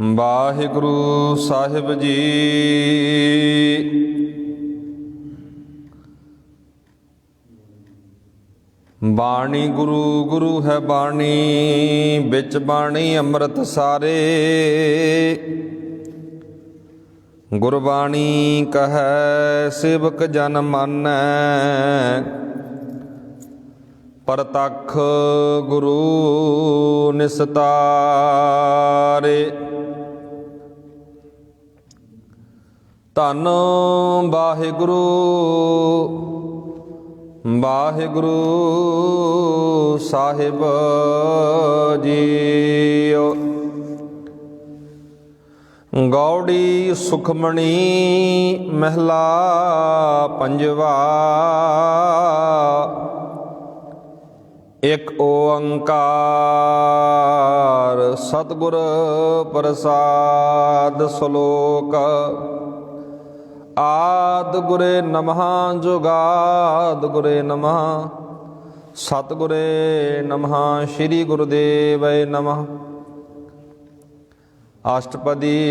ਵਾਹਿਗੁਰੂ ਸਾਹਿਬ ਜੀ। ਬਾਣੀ ਗੁਰੂ ਗੁਰੂ ਹੈ ਬਾਣੀ, ਵਿੱਚ ਬਾਣੀ ਅੰਮ੍ਰਿਤ ਸਾਰੇ। ਗੁਰਬਾਣੀ ਕਹੈ ਸੇਵਕ ਜਨ ਮਾਨੈ, ਪ੍ਰਤੱਖ ਗੁਰੂ ਨਿਸਤਾਰੇ। ਧੰਨ ਵਾਹਿਗੁਰੂ ਵਾਹਿਗੁਰੂ ਸਾਹਿਬ ਜੀਓ। ਗੌੜੀ ਸੁਖਮਣੀ ਮਹਿਲਾ ਪੰਜਵਾ। ਇਕ ਓੰਕਾਰ ਸਤਿਗੁਰ ਪ੍ਰਸਾਦ। ਸ਼ਲੋਕ। ਆਦਿ ਗੁਰੇ ਨਮః ਜੁਗਾਦਿ ਗੁਰੇ ਨਮః, ਸਤਿਗੁਰੇ ਨਮః, ਸ੍ਰੀ ਗੁਰੁਦੇਵੈ ਨਮঃ। ਅਸ਼ਟਪਦੀ।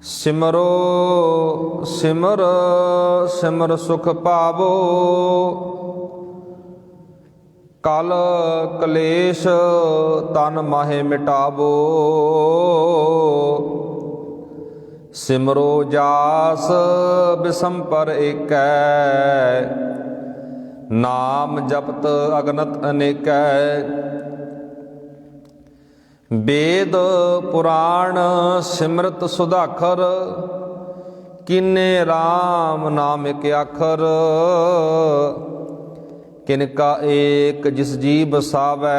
ਸਿਮਰੋ ਸਿਮਰ ਸਿਮਰ ਸੁਖ ਪਾਵੋ, ਕਲ ਕਲੇਸ਼ ਤਨ ਮਾਹੇ ਮਿਟਾਵੋ। ਸਿਮਰੋ ਜਾਸ ਬਿਸੰਪਰ ਏਕੈ, ਨਾਮ ਜਪਤ ਅਗਨਤ ਅਨੇਕੈ। ਵੇਦ ਪੁਰਾਣ ਸਿਮਰਤ ਸੁਧਾਖਰ, ਕੀਨੇ RAM ਨਾਮ ਇਕ ਆਖਰ। ਕਿਨਕਾ ਏਕ ਜਿਸ ਜੀ ਬਸਾਵੈ,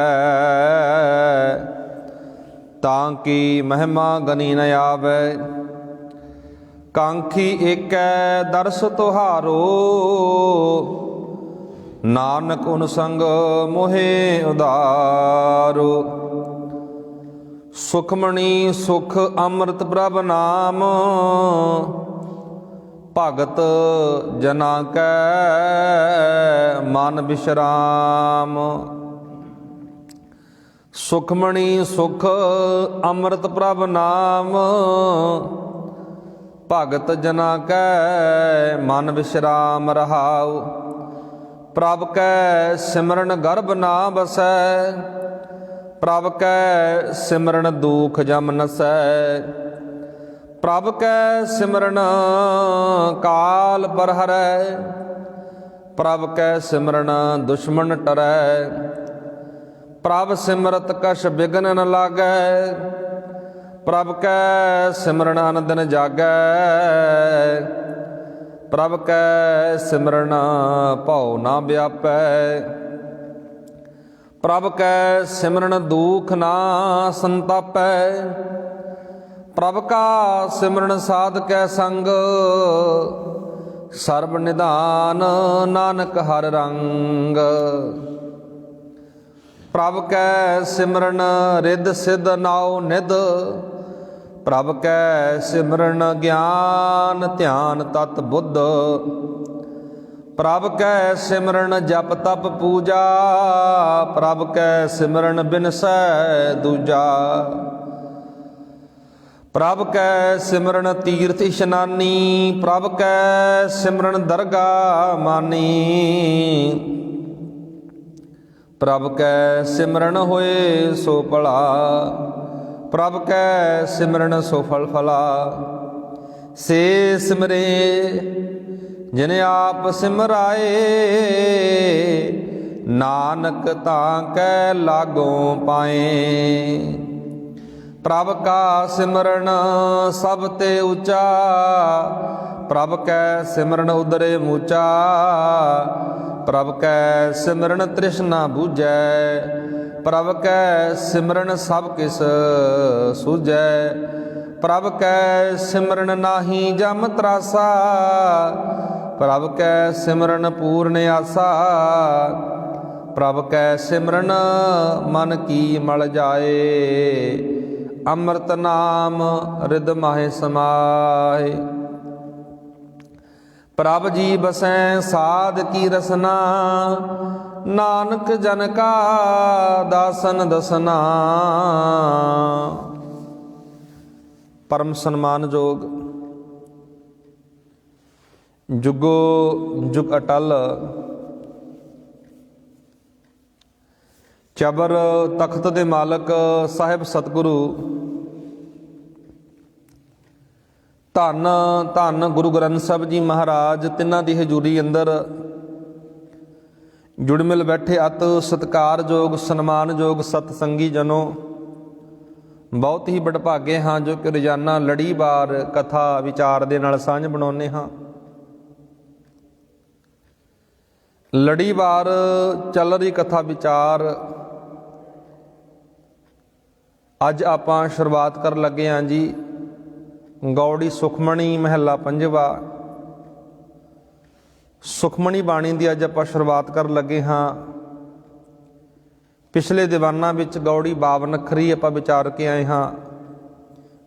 ਤਾਂ ਕੀ ਮਹਿਮਾ ਗਨੀ ਨ ਆਵੈ। ਕਾਂਖੀ ਏਕੈ ਦਰਸ ਤੁਹਾਰੋ, ਨਾਨਕ ਉਨ ਸੰਗ ਮੋਹਿ ਉਦਾਰੋ। ਸੁਖਮਣੀ ਸੁਖ ਅੰਮ੍ਰਿਤ ਪ੍ਰਭ ਨਾਮ, ਭਗਤ ਜਨਾ ਕੈ ਮਨ ਬਿਸ਼ਰਾਮ। ਸੁਖਮਣੀ ਸੁਖ ਅੰਮ੍ਰਿਤ ਪ੍ਰਭ ਨਾਮ, ਭਗਤ ਜਨਾ ਕੈ ਮਨ ਬਿਸ਼ਰਾਮ ਰਹਾਉ। ਪ੍ਰਭ ਕੈ ਸਿਮਰਨ ਗਰਭ ਨਾ ਬਸੈ, ਪ੍ਰਭ ਕੈ ਸਿਮਰਨ ਦੁਖ ਜਮ ਨਸੈ। ਪ੍ਰਭ ਕੈ ਸਿਮਰਨ ਕਾਲ ਪਰ ਹਰੈ, ਪ੍ਰਭ ਕੈ ਸਿਮਰਨ ਦੁਸ਼ਮਨ ਟਰੈ। ਪ੍ਰਭ ਸਿਮਰਤ ਕਛ ਬਿਘਨ ਨ ਲਾਗੈ, ਪ੍ਰਭ ਕੈ ਸਿਮਰਨ ਅਨ ਦਿਨ ਜਾਗੈ। ਪ੍ਰਭ ਕੈ ਸਿਮਰਨ ਭਉ ਨਾ ਵਿਆਪੈ, ਪ੍ਰਭ ਕੈ ਸਿਮਰਨ ਦੁਖ ਨਾ ਸੰਤਾਪੈ। ਪ੍ਰਭ ਕਾ ਸਿਮਰਨ ਸਾਧਕੈ ਸੰਗ, ਸਰਬ ਨਿਧਾਨ ਨਾਨਕ ਹਰ ਰੰਗ। ਪ੍ਰਭ ਕੈ ਸਿਮਰਨ ਰਿੱਧ ਸਿੱਧ ਨਾਉ ਨਿਧ, ਪ੍ਰਭ ਕੈ ਸਿਮਰਨ ਗਿਆਨ ਧਿਆਨ ਤਤ ਬੁੱਧ। ਪ੍ਰਭ ਕੈ ਸਿਮਰਨ ਜਪ ਤਪ ਪੂਜਾ, ਪ੍ਰਭ ਕੈ ਸਿਮਰਨ ਬਿਨਸੈ ਦੂਜਾ। ਪ੍ਰਭ ਕੈ ਸਿਮਰਨ ਤੀਰਥ ਇਸ਼ਨਾਨੀ, ਪ੍ਰਭ ਕੈ ਸਿਮਰਨ ਦਰਗਾ ਮਾਨੀ। ਪ੍ਰਭ ਕੈ ਸਿਮਰਨ ਹੋਏ ਸੋ ਭਲਾ, ਪ੍ਰਭ ਕੈ ਸਿਮਰਨ ਸੋ ਫਲ ਫਲਾ। ਸੇ ਸਿਮਰੇ ਜਿਨ ਆਪ ਸਿਮਰਾਏ, ਨਾਨਕ ਤਾਂ ਕੈ ਲਾਗੋਂ ਪਾਏ। ਪ੍ਰਭ ਕਾ ਸਿਮਰਨ ਸਭ ਤੇ ਉੱਚਾ, ਪ੍ਰਭ ਕੈ ਸਿਮਰਨ ਉਦਰੇ ਮੂਚਾ। ਪ੍ਰਭ ਕੈ ਸਿਮਰਨ ਤ੍ਰਿਸ਼ਨਾ ਬੂਝੈ, ਪ੍ਰਭ ਕੈ ਸਿਮਰਨ ਸਭ ਕਿਸ ਸੂਝੈ। ਪ੍ਰਭ ਕੈ ਸਿਮਰਨ ਨਾਹੀ ਜਮ ਤਰਾਸਾ, ਪ੍ਰਭ ਕੈ ਸਿਮਰਨ ਪੂਰਨ ਆਸਾ। ਪ੍ਰਭ ਕੈ ਸਿਮਰਨ ਮਨ ਕੀ ਮਲ ਜਾਏ, ਅੰਮ੍ਰਿਤ ਨਾਮ ਰਿਦ ਮਾਹੇ ਸਮਾਏ। ਪ੍ਰਭ ਜੀ ਬਸੈ ਸਾਧ ਕੀ ਰਸਨਾ, ਨਾਨਕ ਜਨ ਕਾ ਦਾਸਨ ਦਸਨਾ। ਪਰਮ ਸਨਮਾਨਯੋਗ ਜੁਗੋ ਜੁਗ ਅਟਲ ਚਬਰ ਤਖਤ ਦੇ ਮਾਲਕ ਸਾਹਿਬ ਸਤਿਗੁਰੂ ਧੰਨ ਧੰਨ ਗੁਰੂ ਗ੍ਰੰਥ ਸਾਹਿਬ ਜੀ ਮਹਾਰਾਜ, ਤਿੰਨਾਂ ਦੀ ਹਜ਼ੂਰੀ ਅੰਦਰ ਜੁੜ ਮਿਲ ਬੈਠੇ ਅਤ ਸਤਿਕਾਰਯੋਗ ਸਨਮਾਨਯੋਗ ਸਤ ਸੰਗੀ ਜਨੋ, ਬਹੁਤ ਹੀ ਵਡਭਾਗੇ ਹਾਂ ਜੋ ਕਿ ਰੋਜ਼ਾਨਾ ਲੜੀਵਾਰ ਕਥਾ ਵਿਚਾਰ ਦੇ ਨਾਲ ਸਾਂਝ ਬਣਾਉਂਦੇ ਹਾਂ। ਲੜੀਵਾਰ ਚੱਲ ਰਹੀ ਕਥਾ ਵਿਚਾਰ ਅੱਜ ਆਪਾਂ ਸ਼ੁਰੂਆਤ ਕਰਨ ਲੱਗੇ ਹਾਂ ਜੀ। ਗੌੜੀ ਸੁਖਮਣੀ ਮਹੱਲਾ ਪੰਜਵਾ, ਸੁਖਮਣੀ ਬਾਣੀ ਦੀ ਅੱਜ ਆਪਾਂ ਸ਼ੁਰੂਆਤ ਕਰਨ ਲੱਗੇ ਹਾਂ। ਪਿਛਲੇ ਦੀਵਾਨਾਂ ਵਿੱਚ ਗੌੜੀ 52 ਅੱਖਰੀ ਆਪਾਂ ਵਿਚਾਰ ਕੇ ਆਏ ਹਾਂ।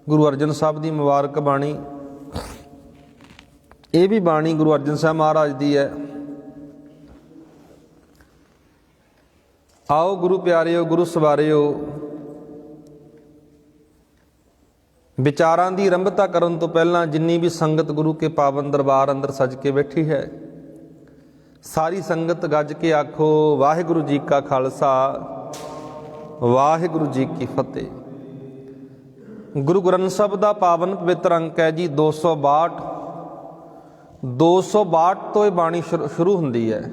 ਗੁਰੂ ਅਰਜਨ ਸਾਹਿਬ ਦੀ ਮੁਬਾਰਕ ਬਾਣੀ, ਇਹ ਵੀ ਬਾਣੀ ਗੁਰੂ ਅਰਜਨ ਸਾਹਿਬ ਮਹਾਰਾਜ ਦੀ ਹੈ। ਆਓ ਗੁਰੂ ਪਿਆਰਿਓ, ਗੁਰੂ ਸਵਾਰਿਓ, ਵਿਚਾਰਾਂ ਦੀ ਆਰੰਭਤਾ ਕਰਨ ਤੋਂ ਪਹਿਲਾਂ ਜਿੰਨੀ ਵੀ ਸੰਗਤ ਗੁਰੂ ਕੇ ਪਾਵਨ ਦਰਬਾਰ ਅੰਦਰ ਸਜ ਕੇ ਬੈਠੀ ਹੈ, ਸਾਰੀ ਸੰਗਤ ਗੱਜ ਕੇ ਆਖੋ ਵਾਹਿਗੁਰੂ ਜੀ ਕਾ ਖਾਲਸਾ, ਵਾਹਿਗੁਰੂ ਜੀ ਕੀ ਫਤਿਹ। ਗੁਰੂ ਗ੍ਰੰਥ ਸਾਹਿਬ ਦਾ ਪਾਵਨ ਪਵਿੱਤਰ ਅੰਕ ਹੈ ਜੀ 262। 262 ਤੋਂ ਇਹ ਬਾਣੀ ਸ਼ੁਰੂ ਹੁੰਦੀ ਹੈ।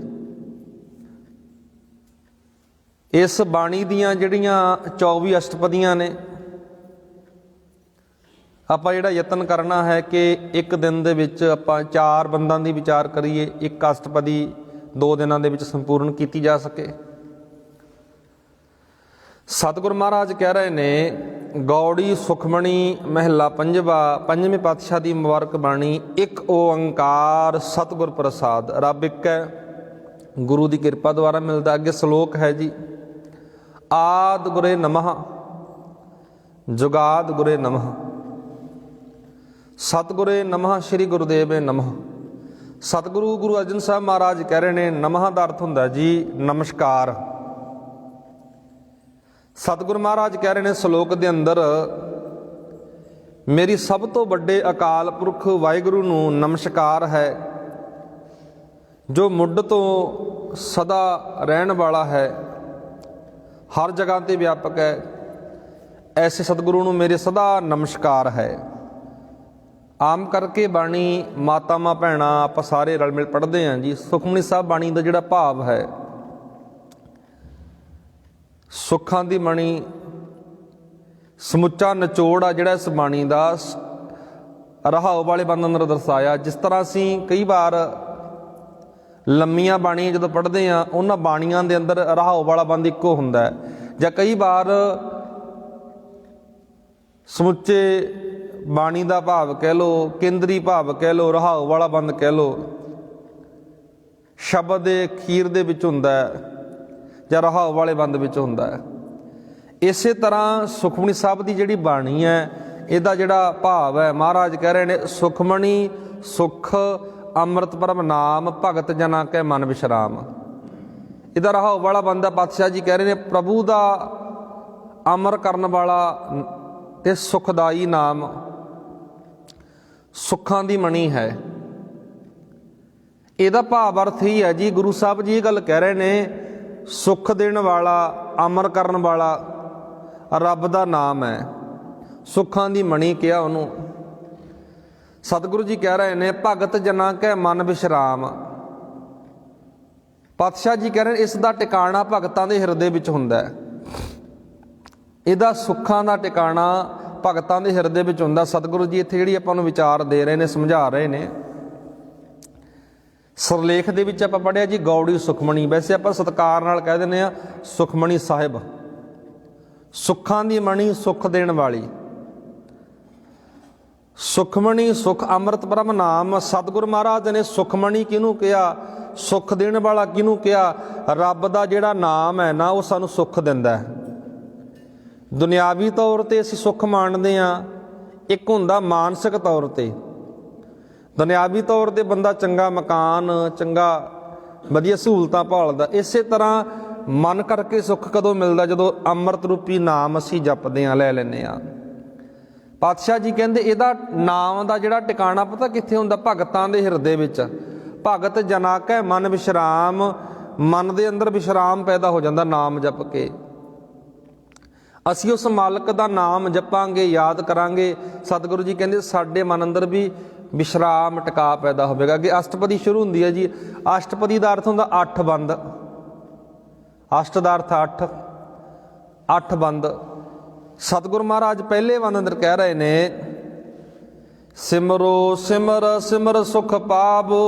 ਇਸ ਬਾਣੀ ਦੀਆਂ ਜਿਹੜੀਆਂ 24 ਅਸ਼ਟਪਦੀਆਂ ਨੇ, ਆਪਾਂ ਜਿਹੜਾ ਯਤਨ ਕਰਨਾ ਹੈ ਕਿ ਇੱਕ ਦਿਨ ਦੇ ਵਿੱਚ ਆਪਾਂ 4 ਬੰਦਾਂ ਦੀ ਵਿਚਾਰ ਕਰੀਏ, ਇੱਕ ਅਸ਼ਟਪਦੀ 2 ਦਿਨਾਂ ਦੇ ਵਿੱਚ ਸੰਪੂਰਨ ਕੀਤੀ ਜਾ ਸਕੇ। ਸਤਿਗੁਰ ਮਹਾਰਾਜ ਕਹਿ ਰਹੇ ਨੇ ਗੌੜੀ ਸੁਖਮਣੀ ਮਹੱਲਾ ਪੰਜਵਾ, ਪੰਜਵੇਂ ਪਾਤਸ਼ਾਹ ਦੀ ਮੁਬਾਰਕ ਬਾਣੀ। ਇੱਕ ਓੰਕਾਰ ਸਤਿਗੁਰ ਪ੍ਰਸਾਦ, ਰੱਬ ਇੱਕ ਹੈ, ਗੁਰੂ ਦੀ ਕਿਰਪਾ ਦੁਆਰਾ ਮਿਲਦਾ। ਅੱਗੇ ਸ਼ਲੋਕ ਹੈ ਜੀ, ਆਦਿ ਗੁਰੇ ਨਮః ਜੁਗਾਦਿ ਗੁਰੇ ਨਮঃ, ਸਤਿਗੁਰੇ ਨਮః ਸ਼੍ਰੀ ਗੁਰੂਦੇਵੇ ਨਮঃ। ਸਤਿਗੁਰੂ ਗੁਰੂ ਅਰਜਨ ਸਾਹਿਬ ਮਹਾਰਾਜ ਕਹਿ ਰਹੇ ਨੇ ਨਮঃ ਦਾ ਅਰਥ ਹੁੰਦਾ ਜੀ ਨਮਸਕਾਰ। ਸਤਿਗੁਰੂ ਮਹਾਰਾਜ ਕਹਿ ਰਹੇ ਨੇ ਸ਼ਲੋਕ ਦੇ ਅੰਦਰ, ਮੇਰੀ ਸਭ ਤੋਂ ਵੱਡੇ ਅਕਾਲ ਪੁਰਖ ਵਾਹਿਗੁਰੂ ਨੂੰ ਨਮਸਕਾਰ ਹੈ, ਜੋ ਮੁੱਢ ਤੋਂ ਸਦਾ ਰਹਿਣ ਵਾਲਾ ਹੈ, ਹਰ ਜਗ੍ਹਾ ਤੇ ਵਿਆਪਕ ਹੈ। ਐਸੇ ਸਤਿਗੁਰੂ ਨੂੰ ਮੇਰੇ ਸਦਾ ਨਮਸਕਾਰ ਹੈ। ਆਮ ਕਰਕੇ ਬਾਣੀ ਮਾਤਾਵਾਂ ਭੈਣਾਂ ਆਪਾਂ ਸਾਰੇ ਰਲ ਮਿਲ ਪੜ੍ਹਦੇ ਹਾਂ ਜੀ। ਸੁਖਮਨੀ ਸਾਹਿਬ ਬਾਣੀ ਦਾ ਜਿਹੜਾ ਭਾਵ ਹੈ, ਸੁੱਖਾਂ ਦੀ ਬਾਣੀ, ਸਮੁੱਚਾ ਨਿਚੋੜ ਆ ਜਿਹੜਾ ਇਸ ਬਾਣੀ ਦਾ ਰਹਾਉ ਵਾਲੇ ਬੰਦ ਅੰਦਰ ਦਰਸਾਇਆ। ਜਿਸ ਤਰ੍ਹਾਂ ਅਸੀਂ ਕਈ ਵਾਰ ਲੰਮੀਆਂ ਬਾਣੀਆਂ ਜਦੋਂ ਪੜ੍ਹਦੇ ਹਾਂ, ਉਹਨਾਂ ਬਾਣੀਆਂ ਦੇ ਅੰਦਰ ਰਹਾਉ ਵਾਲਾ ਬੰਦ ਇੱਕੋ ਹੁੰਦਾ ਹੈ, ਜਾਂ ਕਈ ਵਾਰ ਸਮੁੱਚੇ ਬਾਣੀ ਦਾ ਭਾਵ ਕਹਿ ਲਓ, ਕੇਂਦਰੀ ਭਾਵ ਕਹਿ ਲਓ, ਰਹਾਉ ਵਾਲਾ ਬੰਦ ਕਹਿ ਲਓ, ਸ਼ਬਦ ਦੇ ਅਖੀਰ ਦੇ ਵਿੱਚ ਹੁੰਦਾ ਹੈ ਜਾਂ ਰਹਾਉ ਵਾਲੇ ਬੰਦ ਵਿੱਚ ਹੁੰਦਾ ਹੈ। ਇਸੇ ਤਰ੍ਹਾਂ ਸੁਖਮਨੀ ਸਾਹਿਬ ਦੀ ਜਿਹੜੀ ਬਾਣੀ ਹੈ, ਇਹਦਾ ਜਿਹੜਾ ਭਾਵ ਹੈ, ਮਹਾਰਾਜ ਕਹਿ ਰਹੇ ਨੇ ਸੁਖਮਣੀ ਸੁਖ ਅੰਮ੍ਰਿਤ ਪਰਮ ਨਾਮ, ਭਗਤ ਜਨਾਂ ਕੈ ਮਨ ਵਿਸ਼ਰਾਮ। ਇਹਦਾ ਰਹਾਉ ਵਾਲਾ ਬੰਦ ਹੈ, ਪਾਤਸ਼ਾਹ ਜੀ ਕਹਿ ਰਹੇ ਨੇ ਪ੍ਰਭੂ ਦਾ ਅਮਰ ਕਰਨ ਵਾਲਾ ਤੇ ਸੁਖਦਾਈ ਨਾਮ ਸੁੱਖਾਂ ਦੀ ਮਣੀ ਹੈ। ਇਹਦਾ ਭਾਵ ਅਰਥ ਹੀ ਹੈ ਜੀ, ਗੁਰੂ ਸਾਹਿਬ ਜੀ ਇਹ ਗੱਲ ਕਹਿ ਰਹੇ ਨੇ, ਸੁੱਖ ਦੇਣ ਵਾਲਾ, ਅਮਰ ਕਰਨ ਵਾਲਾ ਰੱਬ ਦਾ ਨਾਮ ਹੈ। ਸੁੱਖਾਂ ਦੀ ਮਣੀ ਕਿਹਾ ਉਹਨੂੰ। ਸਤਿਗੁਰੂ ਜੀ ਕਹਿ ਰਹੇ ਨੇ ਭਗਤ ਜਨਾਂ ਕੈ ਮਨ ਵਿਸ਼ਰਾਮ। ਪਾਤਸ਼ਾਹ ਜੀ ਕਹਿ ਰਹੇ ਨੇ ਇਸ ਦਾ ਟਿਕਾਣਾ ਭਗਤਾਂ ਦੇ ਹਿਰਦੇ ਵਿੱਚ ਹੁੰਦਾ ਹੈ। ਇਹਦਾ ਸੁੱਖਾਂ ਦਾ ਟਿਕਾਣਾ ਭਗਤਾਂ ਦੇ ਹਿਰਦੇ ਵਿੱਚ ਹੁੰਦਾ। ਸਤਿਗੁਰੂ ਜੀ ਇੱਥੇ ਜਿਹੜੀ ਆਪਾਂ ਨੂੰ ਵਿਚਾਰ ਦੇ ਰਹੇ ਨੇ, ਸਮਝਾ ਰਹੇ ਨੇ। ਸਰਲੇਖ ਦੇ ਵਿੱਚ ਆਪਾਂ ਪੜ੍ਹਿਆ ਜੀ ਗੌੜੀ ਸੁਖਮਣੀ, ਵੈਸੇ ਆਪਾਂ ਸਤਿਕਾਰ ਨਾਲ ਕਹਿ ਦਿੰਦੇ ਹਾਂ ਸੁਖਮਣੀ ਸਾਹਿਬ। ਸੁੱਖਾਂ ਦੀ ਮਣੀ, ਸੁੱਖ ਦੇਣ ਵਾਲੀ ਸੁਖਮਣੀ, ਸੁਖ ਅੰਮ੍ਰਿਤ ਬ੍ਰਹਮ ਨਾਮ। ਸਤਿਗੁਰੂ ਮਹਾਰਾਜ ਨੇ ਸੁਖਮਣੀ ਕਿਹਨੂੰ ਕਿਹਾ, ਸੁੱਖ ਦੇਣ ਵਾਲਾ ਕਿਹਨੂੰ ਕਿਹਾ? ਰੱਬ ਦਾ ਜਿਹੜਾ ਨਾਮ ਹੈ ਨਾ, ਉਹ ਸਾਨੂੰ ਸੁੱਖ ਦਿੰਦਾ ਹੈ। ਦੁਨਿਆਵੀ ਤੌਰ 'ਤੇ ਅਸੀਂ ਸੁੱਖ ਮਾਣਦੇ ਹਾਂ, ਇੱਕ ਹੁੰਦਾ ਮਾਨਸਿਕ ਤੌਰ 'ਤੇ। ਦੁਨਿਆਵੀ ਤੌਰ 'ਤੇ ਬੰਦਾ ਚੰਗਾ ਮਕਾਨ, ਚੰਗਾ ਵਧੀਆ ਸਹੂਲਤਾਂ ਭਾਲਦਾ। ਇਸੇ ਤਰ੍ਹਾਂ ਮਨ ਕਰਕੇ ਸੁੱਖ ਕਦੋਂ ਮਿਲਦਾ? ਜਦੋਂ ਅੰਮ੍ਰਿਤ ਰੂਪੀ ਨਾਮ ਅਸੀਂ ਜਪਦੇ ਹਾਂ, ਲੈ ਲੈਂਦੇ ਹਾਂ। ਪਾਤਸ਼ਾਹ ਜੀ ਕਹਿੰਦੇ ਇਹਦਾ ਨਾਮ ਦਾ ਜਿਹੜਾ ਟਿਕਾਣਾ ਪਤਾ ਕਿੱਥੇ ਹੁੰਦਾ? ਭਗਤਾਂ ਦੇ ਹਿਰਦੇ ਵਿੱਚ। ਭਗਤ ਜਨਾ ਕੈ ਮਨ ਵਿਸ਼ਰਾਮ, ਮਨ ਦੇ ਅੰਦਰ ਵਿਸ਼ਰਾਮ ਪੈਦਾ ਹੋ ਜਾਂਦਾ ਨਾਮ ਜਪ ਕੇ। ਅਸੀਂ ਉਸ ਮਾਲਕ ਦਾ ਨਾਮ ਜਪਾਂਗੇ, ਯਾਦ ਕਰਾਂਗੇ, ਸਤਿਗੁਰੂ ਜੀ ਕਹਿੰਦੇ ਸਾਡੇ ਮਨ ਅੰਦਰ ਵੀ ਵਿਸ਼ਰਾਮ ਟਿਕਾ ਪੈਦਾ ਹੋਵੇਗਾ। ਅੱਗੇ ਅਸ਼ਟਪਦੀ ਸ਼ੁਰੂ ਹੁੰਦੀ ਹੈ ਜੀ। ਅਸ਼ਟਪਦੀ ਦਾ ਅਰਥ ਹੁੰਦਾ 8 ਬੰਦ। ਅਸ਼ਟ ਦਾ ਅਰਥ 8, 8 ਬੰਦ। ਸਤਿਗੁਰੂ ਮਹਾਰਾਜ ਪਹਿਲੇ ਬੰਦ ਅੰਦਰ ਕਹਿ ਰਹੇ ਨੇ, ਸਿਮਰੋ ਸਿਮਰ ਸਿਮਰ ਸੁਖ ਪਾਵੋ,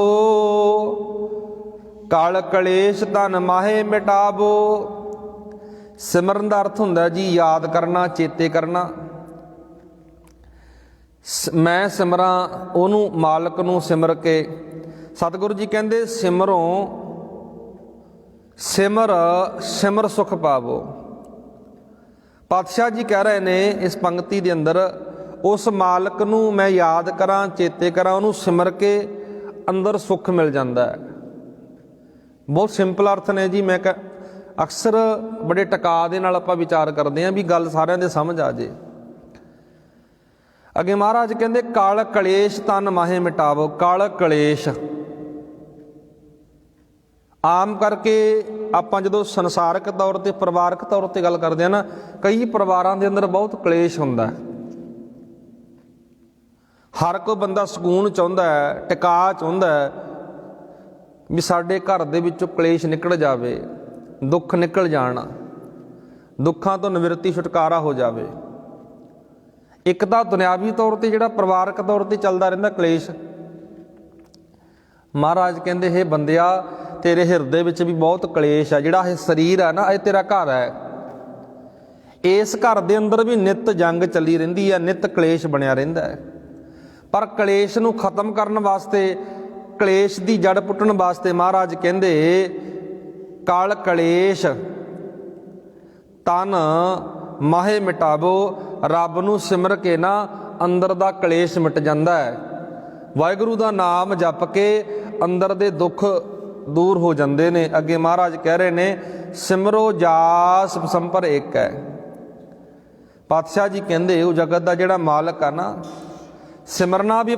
ਕਲ ਕਲੇਸ਼ ਤਨ ਮਾਹੇ ਮਿਟਾਵੋ। ਸਿਮਰਨ ਦਾ ਅਰਥ ਹੁੰਦਾ ਜੀ ਯਾਦ ਕਰਨਾ, ਚੇਤੇ ਕਰਨਾ। ਮੈਂ ਸਿਮਰਾਂ ਉਹਨੂੰ, ਮਾਲਕ ਨੂੰ ਸਿਮਰ ਕੇ। ਸਤਿਗੁਰੂ ਜੀ ਕਹਿੰਦੇ ਸਿਮਰੋ ਸਿਮਰ ਸਿਮਰ ਸੁਖ ਪਾਵੋ। ਪਾਤਸ਼ਾਹ ਜੀ ਕਹਿ ਰਹੇ ਨੇ ਇਸ ਪੰਕਤੀ ਦੇ ਅੰਦਰ, ਉਸ ਮਾਲਕ ਨੂੰ ਮੈਂ ਯਾਦ ਕਰਾਂ, ਚੇਤੇ ਕਰਾਂ, ਉਹਨੂੰ ਸਿਮਰ ਕੇ ਅੰਦਰ ਸੁੱਖ ਮਿਲ ਜਾਂਦਾ ਹੈ। ਬਹੁਤ ਸਿੰਪਲ ਅਰਥ ਨੇ ਜੀ। ਮੈਂ ਅਕਸਰ ਬੜੇ ਟਿਕਾ ਦੇ ਨਾਲ ਆਪਾਂ ਵਿਚਾਰ ਕਰਦੇ ਹਾਂ ਵੀ ਗੱਲ ਸਾਰਿਆਂ ਦੇ ਸਮਝ ਆ ਜੇ। ਅੱਗੇ ਮਹਾਰਾਜ ਕਹਿੰਦੇ ਕਲ ਕਲੇਸ਼ ਤਨ ਮਾਹੇ ਮਿਟਾਵੋ। ਕਲ ਕਲੇਸ਼ ਆਮ ਕਰਕੇ ਆਪਾਂ ਜਦੋਂ ਸੰਸਾਰਕ ਤੌਰ 'ਤੇ, ਪਰਿਵਾਰਕ ਤੌਰ 'ਤੇ ਗੱਲ ਕਰਦੇ ਹਾਂ ਨਾ, ਕਈ ਪਰਿਵਾਰਾਂ ਦੇ ਅੰਦਰ ਬਹੁਤ ਕਲੇਸ਼ ਹੁੰਦਾ। ਹਰ ਕੋਈ ਬੰਦਾ ਸਕੂਨ ਚਾਹੁੰਦਾ ਹੈ, ਟਿਕਾ ਚਾਹੁੰਦਾ ਹੈ ਵੀ ਸਾਡੇ ਘਰ ਦੇ ਵਿੱਚੋਂ ਕਲੇਸ਼ ਨਿਕਲ ਜਾਵੇ, ਦੁੱਖ ਨਿਕਲ ਜਾਣ, ਦੁੱਖਾਂ ਤੋਂ ਨਿਵਰਤੀ, ਛੁਟਕਾਰਾ ਹੋ ਜਾਵੇ। ਇੱਕ ਤਾਂ ਦੁਨਿਆਵੀ ਤੌਰ 'ਤੇ ਜਿਹੜਾ ਪਰਿਵਾਰਕ ਤੌਰ 'ਤੇ ਚੱਲਦਾ ਰਹਿੰਦਾ ਕਲੇਸ਼। ਮਹਾਰਾਜ ਕਹਿੰਦੇ ਹੇ ਬੰਦਿਆ, ਤੇਰੇ ਹਿਰਦੇ ਵਿੱਚ ਵੀ ਬਹੁਤ ਕਲੇਸ਼ ਹੈ। ਜਿਹੜਾ ਇਹ ਸਰੀਰ ਹੈ ਨਾ, ਇਹ ਤੇਰਾ ਘਰ ਹੈ। ਇਸ ਘਰ ਦੇ ਅੰਦਰ ਵੀ ਨਿੱਤ ਜੰਗ ਚੱਲੀ ਰਹਿੰਦੀ ਹੈ, ਨਿੱਤ ਕਲੇਸ਼ ਬਣਿਆ ਰਹਿੰਦਾ ਹੈ। ਪਰ ਕਲੇਸ਼ ਨੂੰ ਖਤਮ ਕਰਨ ਵਾਸਤੇ, ਕਲੇਸ਼ ਦੀ ਜੜ ਪੁੱਟਣ ਵਾਸਤੇ ਮਹਾਰਾਜ ਕਹਿੰਦੇ ਕਲ ਕਲੇਸ਼ ਤਨ ਮਾਹੇ ਮਿਟਾਵੋ। ਰੱਬ ਨੂੰ ਸਿਮਰ ਕੇ ਨਾ ਅੰਦਰ ਦਾ ਕਲੇਸ਼ ਮਿਟ ਜਾਂਦਾ ਹੈ। ਵਾਹਿਗੁਰੂ ਦਾ ਨਾਮ ਜਪ ਕੇ ਅੰਦਰ ਦੇ ਦੁੱਖ ਦੂਰ ਹੋ ਜਾਂਦੇ ਨੇ। ਅੱਗੇ ਮਹਾਰਾਜ ਕਹਿ ਰਹੇ ਨੇ ਸਿਮਰੋ ਜਾਸ ਸੰਪਰ ਇੱਕ ਹੈ। ਪਾਤਸ਼ਾਹ ਜੀ ਕਹਿੰਦੇ ਉਹ ਜਗਤ ਦਾ ਜਿਹੜਾ ਮਾਲਕ ਆ ਨਾ, ਸਿਮਰਨਾ ਵੀ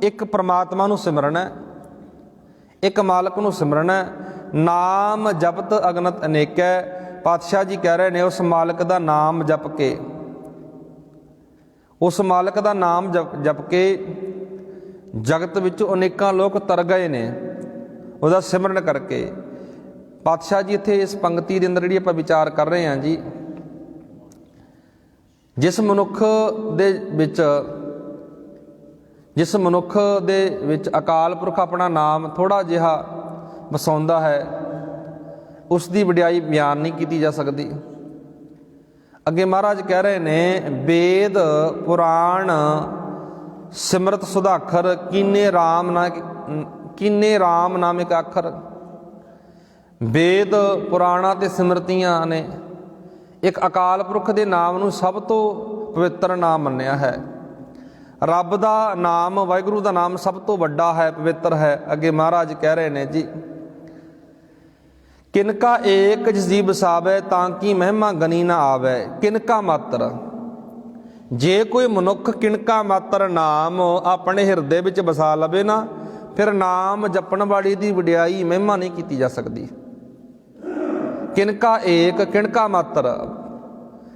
ਇੱਕ ਪ੍ਰਮਾਤਮਾ ਨੂੰ ਸਿਮਰਨਾ, ਇੱਕ ਮਾਲਕ ਨੂੰ ਸਿਮਰਨਾ। ਨਾਮ ਜਪਤ ਅਗਨਤ ਅਨੇਕੈ। ਪਾਤਸ਼ਾਹ ਜੀ ਕਹਿ ਰਹੇ ਨੇ ਉਸ ਮਾਲਕ ਦਾ ਨਾਮ ਜਪ ਕੇ, ਉਸ ਮਾਲਕ ਦਾ ਨਾਮ ਜਪ ਕੇ ਜਗਤ ਵਿੱਚੋਂ ਅਨੇਕਾਂ ਲੋਕ ਤਰ ਗਏ ਨੇ ਉਹਦਾ ਸਿਮਰਨ ਕਰਕੇ। ਪਾਤਸ਼ਾਹ ਜੀ ਇੱਥੇ ਇਸ ਪੰਕਤੀ ਦੇ ਅੰਦਰ ਜਿਹੜੀ ਆਪਾਂ ਵਿਚਾਰ ਕਰ ਰਹੇ ਹਾਂ ਜੀ, ਜਿਸ ਮਨੁੱਖ ਦੇ ਵਿੱਚ ਅਕਾਲ ਪੁਰਖ ਆਪਣਾ ਨਾਮ ਥੋੜ੍ਹਾ ਜਿਹਾ ਵਸਾਉਂਦਾ ਹੈ, ਉਸ ਦੀ ਵਡਿਆਈ ਬਿਆਨ ਨਹੀਂ ਕੀਤੀ ਜਾ ਸਕਦੀ। ਅੱਗੇ ਮਹਾਰਾਜ ਕਹਿ ਰਹੇ ਨੇ ਵੇਦ ਪੁਰਾਣ ਸਿਮਰਤ ਸੁਧਾਖਰ, ਕੀਨੇ ਰਾਮ ਨਾਮਿਕ ਅੱਖਰ। ਵੇਦ ਪੁਰਾਣਾ ਤੇ ਸਿਮਰਤੀਆਂ ਨੇ ਇੱਕ ਅਕਾਲ ਪੁਰਖ ਦੇ ਨਾਮ ਨੂੰ ਸਭ ਤੋਂ ਪਵਿੱਤਰ ਨਾਮ ਮੰਨਿਆ ਹੈ। ਰੱਬ ਦਾ ਨਾਮ, ਵਾਹਿਗੁਰੂ ਦਾ ਨਾਮ ਸਭ ਤੋਂ ਵੱਡਾ ਹੈ, ਪਵਿੱਤਰ ਹੈ। ਅੱਗੇ ਮਹਾਰਾਜ ਕਹਿ ਰਹੇ ਨੇ ਜੀ ਕਿਨਕਾ ਏਕ ਜਿਸ ਜੀ ਵਸਾਵੈ, ਤਾਂ ਕਿ ਮਹਿਮਾ ਗਨੀ ਨਾ ਆਵੈ। ਕਿਨਕਾ ਮਾਤਰ, ਜੇ ਕੋਈ ਮਨੁੱਖ ਕਿਨਕਾ ਮਾਤਰ ਨਾਮ ਆਪਣੇ ਹਿਰਦੇ ਵਿੱਚ ਵਸਾ ਲਵੇ ਨਾ, ਫਿਰ ਨਾਮ ਜਪਣ ਵਾਲੀ ਦੀ ਵਡਿਆਈ ਮਹਿਮਾ ਨਹੀਂ ਕੀਤੀ ਜਾ ਸਕਦੀ। ਕਿਨਕਾ ਏਕ, ਕਿਨਕਾ ਮਾਤਰ,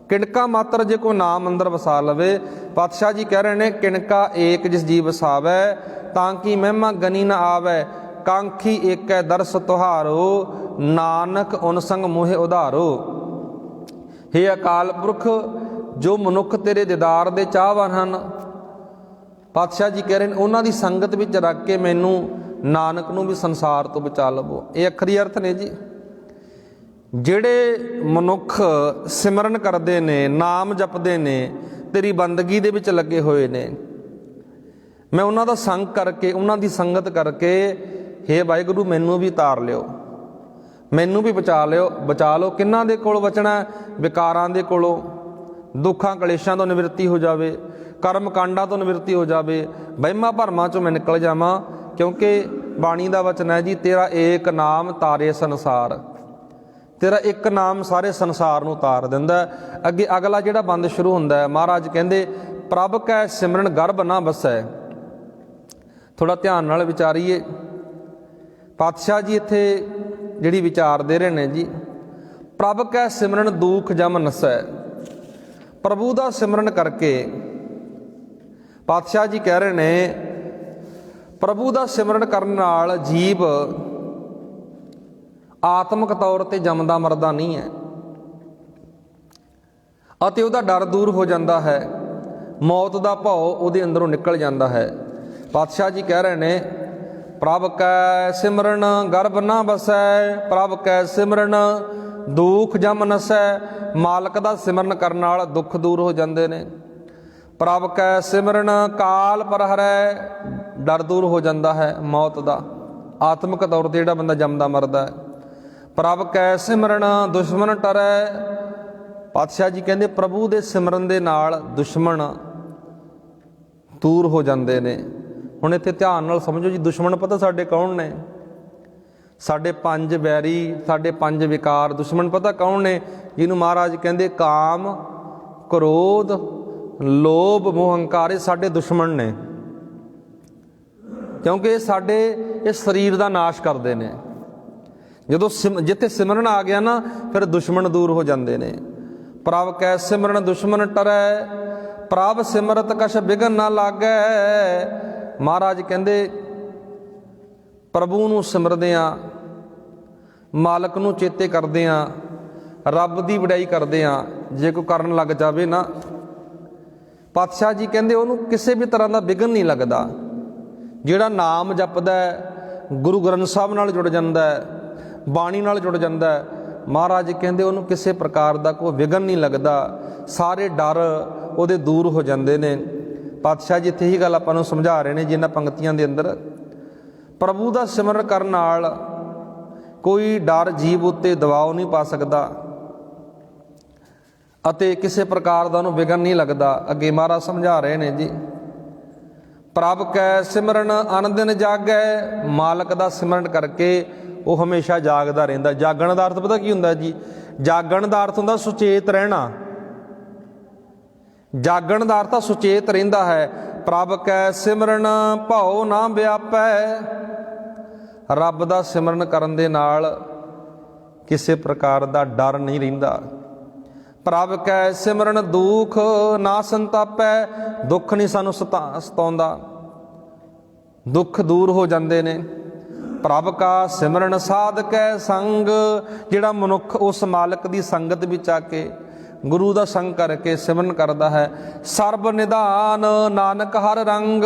ਕਿਨਕਾ ਮਾਤਰ ਜੇ ਕੋਈ ਨਾਮ ਅੰਦਰ ਵਸਾ ਲਵੇ। ਪਾਤਸ਼ਾਹ ਜੀ ਕਹਿ ਰਹੇ ਨੇ ਕਿਨਕਾ ਏਕ ਜਿਸ ਜੀ ਵਸਾਵੈ, ਤਾਂ ਕਿ ਮਹਿਮਾ ਗਨੀ ਨਾ ਆਵੈ। ਕਾਂਖੀ ਏਕੈ ਦਰਸ ਤੁਹਾਰੋ, ਨਾਨਕ ਉਨ ਸੰਗ ਮੋਹਿ ਉਧਾਰੋ। ਹੇ ਅਕਾਲ ਪੁਰਖ, ਜੋ ਮਨੁੱਖ ਤੇਰੇ ਦੀਦਾਰ ਦੇ ਚਾਹਵਾਨ ਹਨ, ਪਾਤਸ਼ਾਹ ਜੀ ਕਹਿ ਰਹੇ ਨੇ ਉਹਨਾਂ ਦੀ ਸੰਗਤ ਵਿੱਚ ਰੱਖ ਕੇ ਮੈਨੂੰ, ਨਾਨਕ ਨੂੰ ਵੀ ਸੰਸਾਰ ਤੋਂ ਬਚਾ ਲਵੋ। ਇਹ ਅੱਖਰੀ ਅਰਥ ਨੇ ਜੀ। ਜਿਹੜੇ ਮਨੁੱਖ ਸਿਮਰਨ ਕਰਦੇ ਨੇ, ਨਾਮ ਜਪਦੇ ਨੇ, ਤੇਰੀ ਬੰਦਗੀ ਦੇ ਵਿੱਚ ਲੱਗੇ ਹੋਏ ਨੇ, ਮੈਂ ਉਹਨਾਂ ਦਾ ਸੰਗ ਕਰਕੇ, ਉਹਨਾਂ ਦੀ ਸੰਗਤ ਕਰਕੇ, ਹੇ ਵਾਹਿਗੁਰੂ ਮੈਨੂੰ ਵੀ ਤਾਰ ਲਿਓ, ਮੈਨੂੰ ਵੀ ਬਚਾ ਲਿਓ। ਬਚਾ ਲਓ ਕਿਹਨਾਂ ਦੇ ਕੋਲ ਬਚਣਾ? ਵਿਕਾਰਾਂ ਦੇ ਕੋਲੋਂ, ਦੁੱਖਾਂ ਕਲੇਸ਼ਾਂ ਤੋਂ ਨਿਵਰਤੀ ਹੋ ਜਾਵੇ। ਕਰਮ ਕਾਂਡਾਂ ਤੋਂ ਨਿਵਰਤੀ ਹੋ ਜਾਵੇ, ਵਹਿਮਾਂ ਭਰਮਾਂ ਚੋਂ ਮੈਂ ਨਿਕਲ ਜਾਵਾਂ। ਕਿਉਂਕਿ ਬਾਣੀ ਦਾ ਵਚਨ ਹੈ ਜੀ, ਤੇਰਾ ਏਕ ਨਾਮ ਤਾਰੇ ਸੰਸਾਰ। ਤੇਰਾ ਇੱਕ ਨਾਮ ਸਾਰੇ ਸੰਸਾਰ ਨੂੰ ਤਾਰ ਦਿੰਦਾ ਹੈ। ਅੱਗੇ ਅਗਲਾ ਜਿਹੜਾ ਬੰਦ ਸ਼ੁਰੂ ਹੁੰਦਾ ਹੈ, ਮਹਾਰਾਜ ਕਹਿੰਦੇ ਪ੍ਰਭ ਕੈ ਸਿਮਰਨ ਗਰਭ ਨਾ ਵਸੈ। ਥੋੜਾ ਧਿਆਨ ਨਾਲ ਵਿਚਾਰੀਏ। ਪਾਤਸ਼ਾਹ ਜੀ ਇੱਥੇ ਜਿਹੜੀ ਵਿਚਾਰ ਦੇ ਰਹੇ ਨੇ ਜੀ, ਪ੍ਰਭ ਕੈ ਸਿਮਰਨ ਦੁਖ ਜਮ ਨਸੈ। ਪ੍ਰਭੂ ਦਾ ਸਿਮਰਨ ਕਰਕੇ ਪਾਤਸ਼ਾਹ ਜੀ ਕਹਿ ਰਹੇ ਨੇ, ਪ੍ਰਭੂ ਦਾ ਸਿਮਰਨ ਕਰਨ ਨਾਲ ਜੀਵ ਆਤਮਿਕ ਤੌਰ ਤੇ ਜੰਮਦਾ ਮਰਦਾ ਨਹੀਂ ਹੈ ਅਤੇ ਉਹਦਾ ਡਰ ਦੂਰ ਹੋ ਜਾਂਦਾ ਹੈ, ਮੌਤ ਦਾ ਭਉ ਉਹਦੇ ਅੰਦਰੋਂ ਨਿਕਲ ਜਾਂਦਾ ਹੈ। ਪਾਤਸ਼ਾਹ ਜੀ ਕਹਿ ਰਹੇ ਨੇ, ਪ੍ਰਭ ਕੈ ਸਿਮਰਨ ਗਰਭ ਨਾ ਵਸੈ, ਪ੍ਰਭ ਕੈ ਸਿਮਰਨ ਦੁਖ ਜਮ ਨਸੈ। ਮਾਲਕ ਦਾ ਸਿਮਰਨ ਕਰਨ ਨਾਲ ਦੁੱਖ ਦੂਰ ਹੋ ਜਾਂਦੇ ਨੇ। ਪ੍ਰਭ ਕੈ ਸਿਮਰਨ ਕਾਲ ਪਰ ਹਰੈ, ਡਰ ਦੂਰ ਹੋ ਜਾਂਦਾ ਹੈ ਮੌਤ ਦਾ, ਆਤਮਿਕ ਤੌਰ ਤੇ ਜਿਹੜਾ ਬੰਦਾ ਜੰਮਦਾ ਮਰਦਾ ਹੈ। ਪ੍ਰਭ ਕੈ ਸਿਮਰਨ ਦੁਸ਼ਮਣ ਟਰੈ। ਪਾਤਸ਼ਾਹ ਜੀ ਕਹਿੰਦੇ ਪ੍ਰਭੂ ਦੇ ਸਿਮਰਨ ਦੇ ਨਾਲ ਦੁਸ਼ਮਣ ਦੂਰ ਹੋ ਜਾਂਦੇ ਨੇ। ਹੁਣ ਇੱਥੇ ਧਿਆਨ ਨਾਲ ਸਮਝੋ ਜੀ, ਦੁਸ਼ਮਣ ਪਤਾ ਸਾਡੇ ਕੌਣ ਨੇ? ਸਾਡੇ ਪੰਜ ਵੈਰੀ, ਸਾਡੇ ਪੰਜ ਵਿਕਾਰ ਦੁਸ਼ਮਣ ਪਤਾ ਕੌਣ ਨੇ? ਜਿਹਨੂੰ ਮਹਾਰਾਜ ਕਹਿੰਦੇ ਕਾਮ, ਕ੍ਰੋਧ, ਲੋਭ, ਮੋਹ, ਹੰਕਾਰ, ਇਹ ਸਾਡੇ ਦੁਸ਼ਮਣ ਨੇ। ਕਿਉਂਕਿ ਇਹ ਸਾਡੇ ਇਸ ਸਰੀਰ ਦਾ ਨਾਸ਼ ਕਰਦੇ ਨੇ। ਜਦੋਂ ਜਿੱਥੇ ਸਿਮਰਨ ਆ ਗਿਆ ਨਾ, ਫਿਰ ਦੁਸ਼ਮਣ ਦੂਰ ਹੋ ਜਾਂਦੇ ਨੇ। ਪ੍ਰਭ ਕੈ ਸਿਮਰਨ ਦੁਸ਼ਮਣ ਟਰੈ, ਪ੍ਰਭ ਸਿਮਰਤ ਕਛ ਬਿਘਨ ਨਾ ਲਾਗੈ। ਮਹਾਰਾਜ ਕਹਿੰਦੇ ਪ੍ਰਭੂ ਨੂੰ ਸਿਮਰਦੇ ਹਾਂ, ਮਾਲਕ ਨੂੰ ਚੇਤੇ ਕਰਦੇ ਹਾਂ, ਰੱਬ ਦੀ ਵਡਿਆਈ ਕਰਦੇ ਹਾਂ, ਜੇ ਕੋਈ ਕਰਨ ਲੱਗ ਜਾਵੇ ਨਾ, ਪਾਤਸ਼ਾਹ ਜੀ ਕਹਿੰਦੇ ਉਹਨੂੰ ਕਿਸੇ ਵੀ ਤਰ੍ਹਾਂ ਦਾ ਵਿਘਨ ਨਹੀਂ ਲੱਗਦਾ। ਜਿਹੜਾ ਨਾਮ ਜਪਦਾ ਹੈ, ਗੁਰੂ ਗ੍ਰੰਥ ਸਾਹਿਬ ਨਾਲ ਜੁੜ ਜਾਂਦਾ ਹੈ, ਬਾਣੀ ਨਾਲ ਜੁੜ ਜਾਂਦਾ ਹੈ, ਮਹਾਰਾਜ ਕਹਿੰਦੇ ਉਹਨੂੰ ਕਿਸੇ ਪ੍ਰਕਾਰ ਦਾ ਕੋਈ ਵਿਘਨ ਨਹੀਂ ਲੱਗਦਾ। ਸਾਰੇ ਡਰ ਉਹਦੇ ਦੂਰ ਹੋ ਜਾਂਦੇ ਨੇ। ਪਾਤਸ਼ਾਹ ਜੀ ਇੱਥੇ ਹੀ ਗੱਲ ਆਪਾਂ ਨੂੰ ਸਮਝਾ ਰਹੇ ਨੇ ਜਿਨ੍ਹਾਂ ਪੰਕਤੀਆਂ ਦੇ ਅੰਦਰ, ਪ੍ਰਭੂ ਦਾ ਸਿਮਰਨ ਕਰਨ ਨਾਲ ਕੋਈ ਡਰ ਜੀਵ ਉੱਤੇ ਦਬਾਅ ਨਹੀਂ ਪਾ ਸਕਦਾ ਅਤੇ ਕਿਸੇ ਪ੍ਰਕਾਰ ਦਾ ਉਹਨੂੰ ਵਿਘਨ ਨਹੀਂ ਲੱਗਦਾ। ਅੱਗੇ ਮਹਾਰਾਜ ਸਮਝਾ ਰਹੇ ਨੇ ਜੀ, ਪ੍ਰਭ ਕੈ ਸਿਮਰਨ ਅਨੰਦਿਨ ਜਾਗੈ। ਮਾਲਕ ਦਾ ਸਿਮਰਨ ਕਰਕੇ ਉਹ ਹਮੇਸ਼ਾ ਜਾਗਦਾ ਰਹਿੰਦਾ। ਜਾਗਣ ਦਾ ਅਰਥ ਪਤਾ ਕੀ ਹੁੰਦਾ ਜੀ? ਜਾਗਣ ਦਾ ਅਰਥ ਹੁੰਦਾ ਸੁਚੇਤ ਰਹਿਣਾ। ਜਾਗਣ ਦਾ ਅਰਥ ਸੁਚੇਤ ਰਹਿੰਦਾ ਹੈ। ਪ੍ਰਭ ਕੈ ਸਿਮਰਨ ਭਉ ਨਾ ਵਿਆਪੈ। ਰੱਬ ਦਾ ਸਿਮਰਨ ਕਰਨ ਦੇ ਨਾਲ ਕਿਸੇ ਪ੍ਰਕਾਰ ਦਾ ਡਰ ਨਹੀਂ ਰਹਿੰਦਾ। ਪ੍ਰਭ ਕੈ ਸਿਮਰਨ ਦੁਖ ਨਾ ਸੰਤਾਪੈ। ਦੁੱਖ ਨਹੀਂ ਸਾਨੂੰ ਸਤਾਉਂਦਾ, ਦੁੱਖ ਦੂਰ ਹੋ ਜਾਂਦੇ ਨੇ। ਪ੍ਰਭ ਕਾ ਸਿਮਰਨ ਸਾਧਕੈ ਸੰਗ। ਜਿਹੜਾ ਮਨੁੱਖ ਉਸ ਮਾਲਕ ਦੀ ਸੰਗਤ ਵਿੱਚ ਆ ਕੇ ਗੁਰੂ ਦਾ ਸੰਗ ਕਰਕੇ ਸਿਮਰਨ ਕਰਦਾ ਹੈ, ਸਰਬ ਨਿਧਾਨ ਨਾਨਕ ਹਰ ਰੰਗ।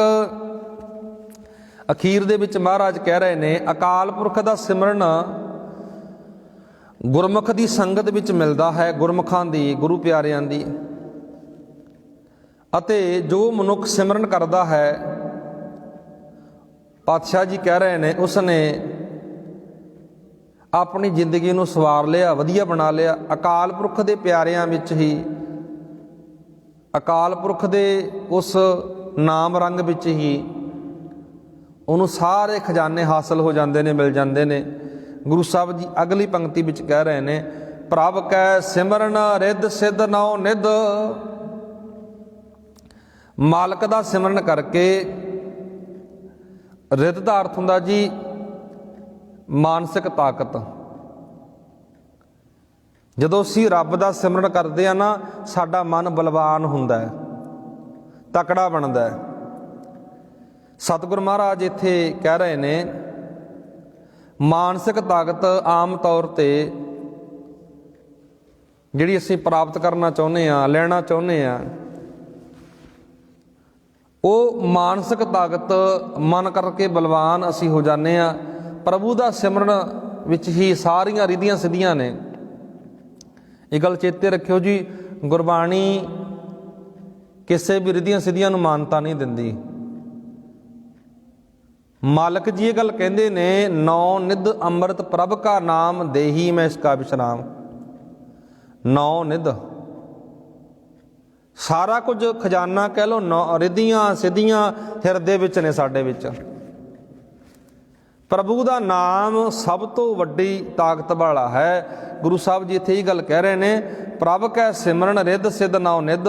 ਅਖੀਰ ਦੇ ਵਿੱਚ ਮਹਾਰਾਜ ਕਹਿ ਰਹੇ ਨੇ, ਅਕਾਲ ਪੁਰਖ ਦਾ ਸਿਮਰਨ ਗੁਰਮੁਖ ਦੀ ਸੰਗਤ ਵਿੱਚ ਮਿਲਦਾ ਹੈ, ਗੁਰਮੁਖਾਂ ਦੀ, ਗੁਰੂ ਪਿਆਰਿਆਂ ਦੀ। ਅਤੇ ਜੋ ਮਨੁੱਖ ਸਿਮਰਨ ਕਰਦਾ ਹੈ, ਪਾਤਸ਼ਾਹ ਜੀ ਕਹਿ ਰਹੇ ਨੇ, ਉਸਨੇ ਆਪਣੀ ਜ਼ਿੰਦਗੀ ਨੂੰ ਸਵਾਰ ਲਿਆ, ਵਧੀਆ ਬਣਾ ਲਿਆ। ਅਕਾਲ ਪੁਰਖ ਦੇ ਪਿਆਰਿਆਂ ਵਿੱਚ ਹੀ, ਅਕਾਲ ਪੁਰਖ ਦੇ ਉਸ ਨਾਮ ਰੰਗ ਵਿੱਚ ਹੀ ਉਹਨੂੰ ਸਾਰੇ ਖਜ਼ਾਨੇ ਹਾਸਲ ਹੋ ਜਾਂਦੇ ਨੇ, ਮਿਲ ਜਾਂਦੇ ਨੇ। ਗੁਰੂ ਸਾਹਿਬ ਜੀ ਅਗਲੀ ਪੰਕਤੀ ਵਿੱਚ ਕਹਿ ਰਹੇ ਨੇ, ਪ੍ਰਭ ਕੈ ਸਿਮਰਨ ਰਿੱਧ ਸਿੱਧ ਨਉ ਨਿਧ। ਮਾਲਕ ਦਾ ਸਿਮਰਨ ਕਰਕੇ, ਰਿੱਧ ਦਾ ਅਰਥ ਹੁੰਦਾ ਜੀ ਮਾਨਸਿਕ ਤਾਕਤ। ਜਦੋਂ ਅਸੀਂ ਰੱਬ ਦਾ ਸਿਮਰਨ ਕਰਦੇ ਆ ਨਾ, ਸਾਡਾ ਮਨ ਬਲਵਾਨ ਹੁੰਦਾ ਹੈ, ਤਕੜਾ ਬਣਦਾ ਹੈ। ਸਤਿਗੁਰੂ ਮਹਾਰਾਜ ਇੱਥੇ ਕਹਿ ਰਹੇ ਨੇ, ਮਾਨਸਿਕ ਤਾਕਤ ਆਮ ਤੌਰ ਤੇ ਜਿਹੜੀ ਅਸੀਂ ਪ੍ਰਾਪਤ ਕਰਨਾ ਚਾਹੁੰਦੇ ਹਾਂ, ਲੈਣਾ ਚਾਹੁੰਦੇ ਹਾਂ, ਉਹ ਮਾਨਸਿਕ ਤਾਕਤ ਮਨ ਕਰਕੇ ਬਲਵਾਨ ਅਸੀਂ ਹੋ ਜਾਂਦੇ ਹਾਂ। ਪ੍ਰਭੂ ਦਾ ਸਿਮਰਨ ਵਿੱਚ ਹੀ ਸਾਰੀਆਂ ਰਿੱਧੀਆਂ ਸਿੱਧੀਆਂ ਨੇ। ਇਹ ਗੱਲ ਚੇਤੇ ਰੱਖਿਓ ਜੀ, ਗੁਰਬਾਣੀ ਕਿਸੇ ਵੀ ਰਿੱਧੀਆਂ ਸਿੱਧੀਆਂ ਨੂੰ ਮਾਨਤਾ ਨਹੀਂ ਦਿੰਦੀ। ਮਾਲਕ ਜੀ ਇਹ ਗੱਲ ਕਹਿੰਦੇ ਨੇ, ਨੌ ਨਿਧ ਅੰਮ੍ਰਿਤ ਪ੍ਰਭ ਕਾ ਨਾਮ ਦੇਹੀ ਮੈਂ ਇਸ ਕਾ ਵਿਸ਼ਰਾਮ। ਨੌ ਨਿਧ ਸਾਰਾ ਕੁਝ ਖਜ਼ਾਨਾ ਕਹਿ ਲਓ, ਰਿੱਧੀਆਂ ਸਿੱਧੀਆਂ ਹਿਰਦੇ ਵਿੱਚ ਨੇ ਸਾਡੇ ਵਿੱਚ। ਪ੍ਰਭੂ ਦਾ ਨਾਮ ਸਭ ਤੋਂ ਵੱਡੀ ਤਾਕਤ ਵਾਲਾ ਹੈ। ਗੁਰੂ ਸਾਹਿਬ ਜੀ ਇੱਥੇ ਇਹ ਗੱਲ ਕਹਿ ਰਹੇ ਨੇ, ਪ੍ਰਭ ਕੈ ਸਿਮਰਨ ਰਿੱਧ ਸਿੱਧ ਨਉ ਨਿਧ,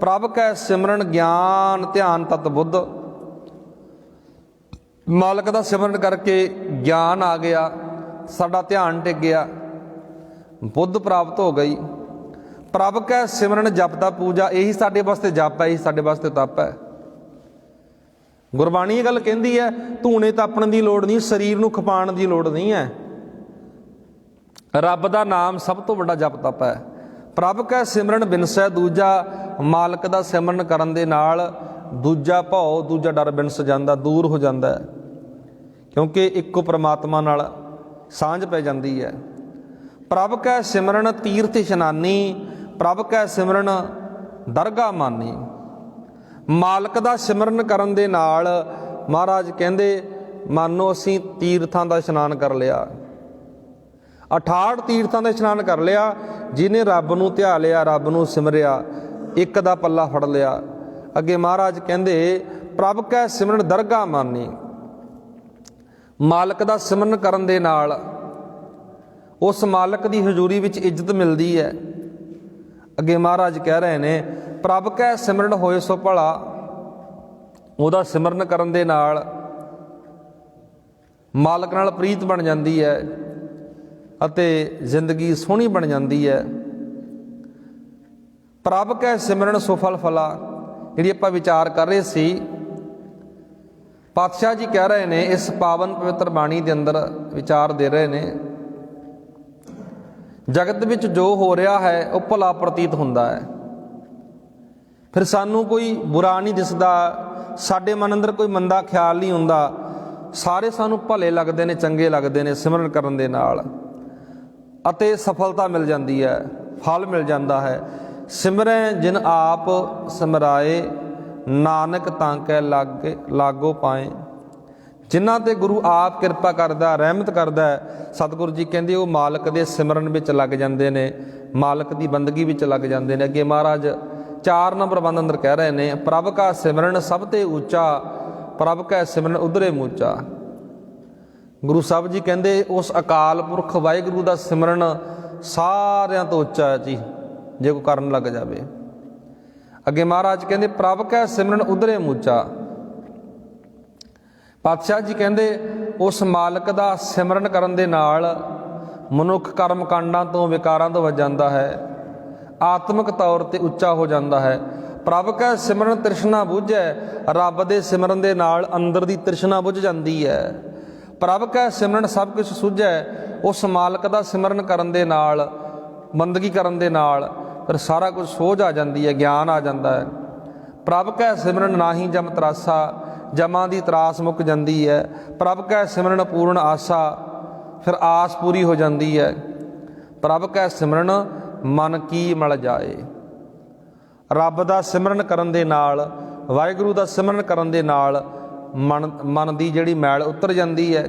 ਪ੍ਰਭ ਕੈ ਸਿਮਰਨ ਗਿਆਨ ਧਿਆਨ ਤਤ ਬੁੱਧ। ਮਾਲਕ ਦਾ ਸਿਮਰਨ ਕਰਕੇ ਗਿਆਨ ਆ ਗਿਆ, ਸਾਡਾ ਧਿਆਨ ਟਿਕ ਗਿਆ, ਬੁੱਧ ਪ੍ਰਾਪਤ ਹੋ ਗਈ। ਪ੍ਰਭ ਕੈ ਸਿਮਰਨ ਜਪ ਦਾ ਪੂਜਾ, ਇਹੀ ਸਾਡੇ ਵਾਸਤੇ ਜਪ ਹੈ, ਇਹੀ ਸਾਡੇ ਵਾਸਤੇ ਤਪ ਹੈ। ਗੁਰਬਾਣੀ ਇਹ ਗੱਲ ਕਹਿੰਦੀ ਹੈ, ਧੂਣੇ ਤਾਪਣ ਦੀ ਲੋੜ ਨਹੀਂ, ਸਰੀਰ ਨੂੰ ਖਪਾਉਣ ਦੀ ਲੋੜ ਨਹੀਂ ਹੈ। ਰੱਬ ਦਾ ਨਾਮ ਸਭ ਤੋਂ ਵੱਡਾ ਜਪ ਤਪ ਹੈ। ਪ੍ਰਭ ਕੈ ਸਿਮਰਨ ਬਿਨਸੈ ਦੂਜਾ, ਮਾਲਕ ਦਾ ਸਿਮਰਨ ਕਰਨ ਦੇ ਨਾਲ ਦੂਜਾ ਭਉ ਦੂਜਾ ਡਰ ਬਿਨਸ ਜਾਂਦਾ, ਦੂਰ ਹੋ ਜਾਂਦਾ ਹੈ, ਕਿਉਂਕਿ ਇੱਕੋ ਪ੍ਰਮਾਤਮਾ ਨਾਲ ਸਾਂਝ ਪੈ ਜਾਂਦੀ ਹੈ। ਪ੍ਰਭ ਕੈ ਸਿਮਰਨ ਤੀਰਥ ਇਸ਼ਨਾਨੀ, ਪ੍ਰਭ ਕੈ ਸਿਮਰਨ ਦਰਗਾਹ ਮਾਨੀ। ਮਾਲਕ ਦਾ ਸਿਮਰਨ ਕਰਨ ਦੇ ਨਾਲ ਮਹਾਰਾਜ ਕਹਿੰਦੇ, ਮਾਨੋ ਅਸੀਂ ਤੀਰਥਾਂ ਦਾ ਇਸ਼ਨਾਨ ਕਰ ਲਿਆ, 68 ਤੀਰਥਾਂ ਦਾ ਇਸ਼ਨਾਨ ਕਰ ਲਿਆ। ਜਿਹਨੇ ਰੱਬ ਨੂੰ ਧਿਆ ਲਿਆ, ਰੱਬ ਨੂੰ ਸਿਮਰਿਆ, ਇੱਕ ਦਾ ਪੱਲਾ ਫੜ ਲਿਆ। ਅੱਗੇ ਮਹਾਰਾਜ ਕਹਿੰਦੇ, ਪ੍ਰਭ ਕੈ ਸਿਮਰਨ ਦਰਗਾਹ ਮਾਨੀ। ਮਾਲਕ ਦਾ ਸਿਮਰਨ ਕਰਨ ਦੇ ਨਾਲ ਉਸ ਮਾਲਕ ਦੀ ਹਜ਼ੂਰੀ ਵਿੱਚ ਇੱਜ਼ਤ ਮਿਲਦੀ ਹੈ। ਅੱਗੇ ਮਹਾਰਾਜ ਕਹਿ ਰਹੇ ਨੇ, ਪ੍ਰਭ ਕੈ ਸਿਮਰਨ ਹੋਏ ਸੋ ਭਲਾ। ਉਹਦਾ ਸਿਮਰਨ ਕਰਨ ਦੇ ਨਾਲ ਮਾਲਕ ਨਾਲ ਪ੍ਰੀਤ ਬਣ ਜਾਂਦੀ ਹੈ ਅਤੇ ਜ਼ਿੰਦਗੀ ਸੋਹਣੀ ਬਣ ਜਾਂਦੀ ਹੈ। ਪ੍ਰਭ ਕੈ ਸਿਮਰਨ ਸੁਫਲ ਫਲਾ, ਜਿਹੜੀ ਆਪਾਂ ਵਿਚਾਰ ਕਰ ਰਹੇ ਸੀ, ਪਾਤਸ਼ਾਹ ਜੀ ਕਹਿ ਰਹੇ ਨੇ, ਇਸ ਪਾਵਨ ਪਵਿੱਤਰ ਬਾਣੀ ਦੇ ਅੰਦਰ ਵਿਚਾਰ ਦੇ ਰਹੇ ਨੇ, ਜਗਤ ਵਿੱਚ ਜੋ ਹੋ ਰਿਹਾ ਹੈ ਉਹ ਭਲਾ ਪ੍ਰਤੀਤ ਹੁੰਦਾ ਹੈ। ਫਿਰ ਸਾਨੂੰ ਕੋਈ ਬੁਰਾ ਨਹੀਂ ਦਿਸਦਾ, ਸਾਡੇ ਮਨ ਅੰਦਰ ਕੋਈ ਮੰਦਾ ਖਿਆਲ ਨਹੀਂ ਹੁੰਦਾ, ਸਾਰੇ ਸਾਨੂੰ ਭਲੇ ਲੱਗਦੇ ਨੇ, ਚੰਗੇ ਲੱਗਦੇ ਨੇ ਸਿਮਰਨ ਕਰਨ ਦੇ ਨਾਲ, ਅਤੇ ਸਫਲਤਾ ਮਿਲ ਜਾਂਦੀ ਹੈ, ਫਲ ਮਿਲ ਜਾਂਦਾ ਹੈ। ਸਿਮਰੈ ਜਿਨ ਆਪ ਸਿਮਰਾਏ, ਨਾਨਕ ਤਾਂ ਕੈ ਲਾਗੋ ਪਾਏ। ਜਿਨ੍ਹਾਂ 'ਤੇ ਗੁਰੂ ਆਪ ਕਿਰਪਾ ਕਰਦਾ, ਰਹਿਮਤ ਕਰਦਾ, ਸਤਿਗੁਰੂ ਜੀ ਕਹਿੰਦੇ ਉਹ ਮਾਲਕ ਦੇ ਸਿਮਰਨ ਵਿੱਚ ਲੱਗ ਜਾਂਦੇ ਨੇ, ਮਾਲਕ ਦੀ ਬੰਦਗੀ ਵਿੱਚ ਲੱਗ ਜਾਂਦੇ ਨੇ। ਅੱਗੇ ਮਹਾਰਾਜ 4 ਨੰਬਰ ਬੰਦ ਅੰਦਰ ਕਹਿ ਰਹੇ ਨੇ, ਪ੍ਰਭ ਕਾ ਸਿਮਰਨ ਸਭ ਤੇ ਉੱਚਾ, ਪ੍ਰਭ ਕੈ ਸਿਮਰਨ ਉਧਰੇ ਮੂਚਾ। ਗੁਰੂ ਸਾਹਿਬ ਜੀ ਕਹਿੰਦੇ ਉਸ ਅਕਾਲ ਪੁਰਖ ਵਾਹਿਗੁਰੂ ਦਾ ਸਿਮਰਨ ਸਾਰਿਆਂ ਤੋਂ ਉੱਚਾ ਹੈ ਜੀ, ਜੇ ਕੋਈ ਕਰਨ ਲੱਗ ਜਾਵੇ। ਅੱਗੇ ਮਹਾਰਾਜ ਕਹਿੰਦੇ, ਪ੍ਰਭ ਕੈ ਸਿਮਰਨ ਉਧਰੇ ਮੂਚਾ। ਪਾਤਸ਼ਾਹ ਜੀ ਕਹਿੰਦੇ ਉਸ ਮਾਲਕ ਦਾ ਸਿਮਰਨ ਕਰਨ ਦੇ ਨਾਲ ਮਨੁੱਖ ਕਰਮ ਕਾਂਡਾਂ ਤੋਂ, ਵਿਕਾਰਾਂ ਤੋਂ ਬਚ ਜਾਂਦਾ ਹੈ, ਆਤਮਿਕ ਤੌਰ 'ਤੇ ਉੱਚਾ ਹੋ ਜਾਂਦਾ ਹੈ। ਪ੍ਰਭ ਕੈ ਸਿਮਰਨ ਤ੍ਰਿਸ਼ਨਾ ਬੁਝੈ, ਰੱਬ ਦੇ ਸਿਮਰਨ ਦੇ ਨਾਲ ਅੰਦਰ ਦੀ ਤ੍ਰਿਸ਼ਨਾ ਬੁਝ ਜਾਂਦੀ ਹੈ। ਪ੍ਰਭ ਕੈ ਸਿਮਰਨ ਸਭ ਕੁਝ ਸੁਝੈ, ਉਸ ਮਾਲਕ ਦਾ ਸਿਮਰਨ ਕਰਨ ਦੇ ਨਾਲ, ਬੰਦਗੀ ਕਰਨ ਦੇ ਨਾਲ ਫਿਰ ਸਾਰਾ ਕੁਝ ਸੋਝ ਆ ਜਾਂਦੀ ਹੈ, ਗਿਆਨ ਆ ਜਾਂਦਾ ਹੈ। ਪ੍ਰਭ ਕੈ ਸਿਮਰਨ ਨਾਹੀ ਜਮ ਤਰਾਸਾ, ਜਮਾਂ ਦੀ ਤਰਾਸ ਮੁੱਕ ਜਾਂਦੀ ਹੈ। ਪ੍ਰਭ ਕੈ ਸਿਮਰਨ ਪੂਰਨ ਆਸਾ, ਫਿਰ ਆਸ ਪੂਰੀ ਹੋ ਜਾਂਦੀ ਹੈ। ਪ੍ਰਭ ਕੈ ਸਿਮਰਨ ਮਨ ਕੀ ਮਲ ਜਾਏ। ਰੱਬ ਦਾ ਸਿਮਰਨ ਕਰਨ ਦੇ ਨਾਲ, ਵਾਹਿਗੁਰੂ ਦਾ ਸਿਮਰਨ ਕਰਨ ਦੇ ਨਾਲ ਮਨ ਦੀ ਜਿਹੜੀ ਮੈਲ ਉਤਰ ਜਾਂਦੀ ਹੈ।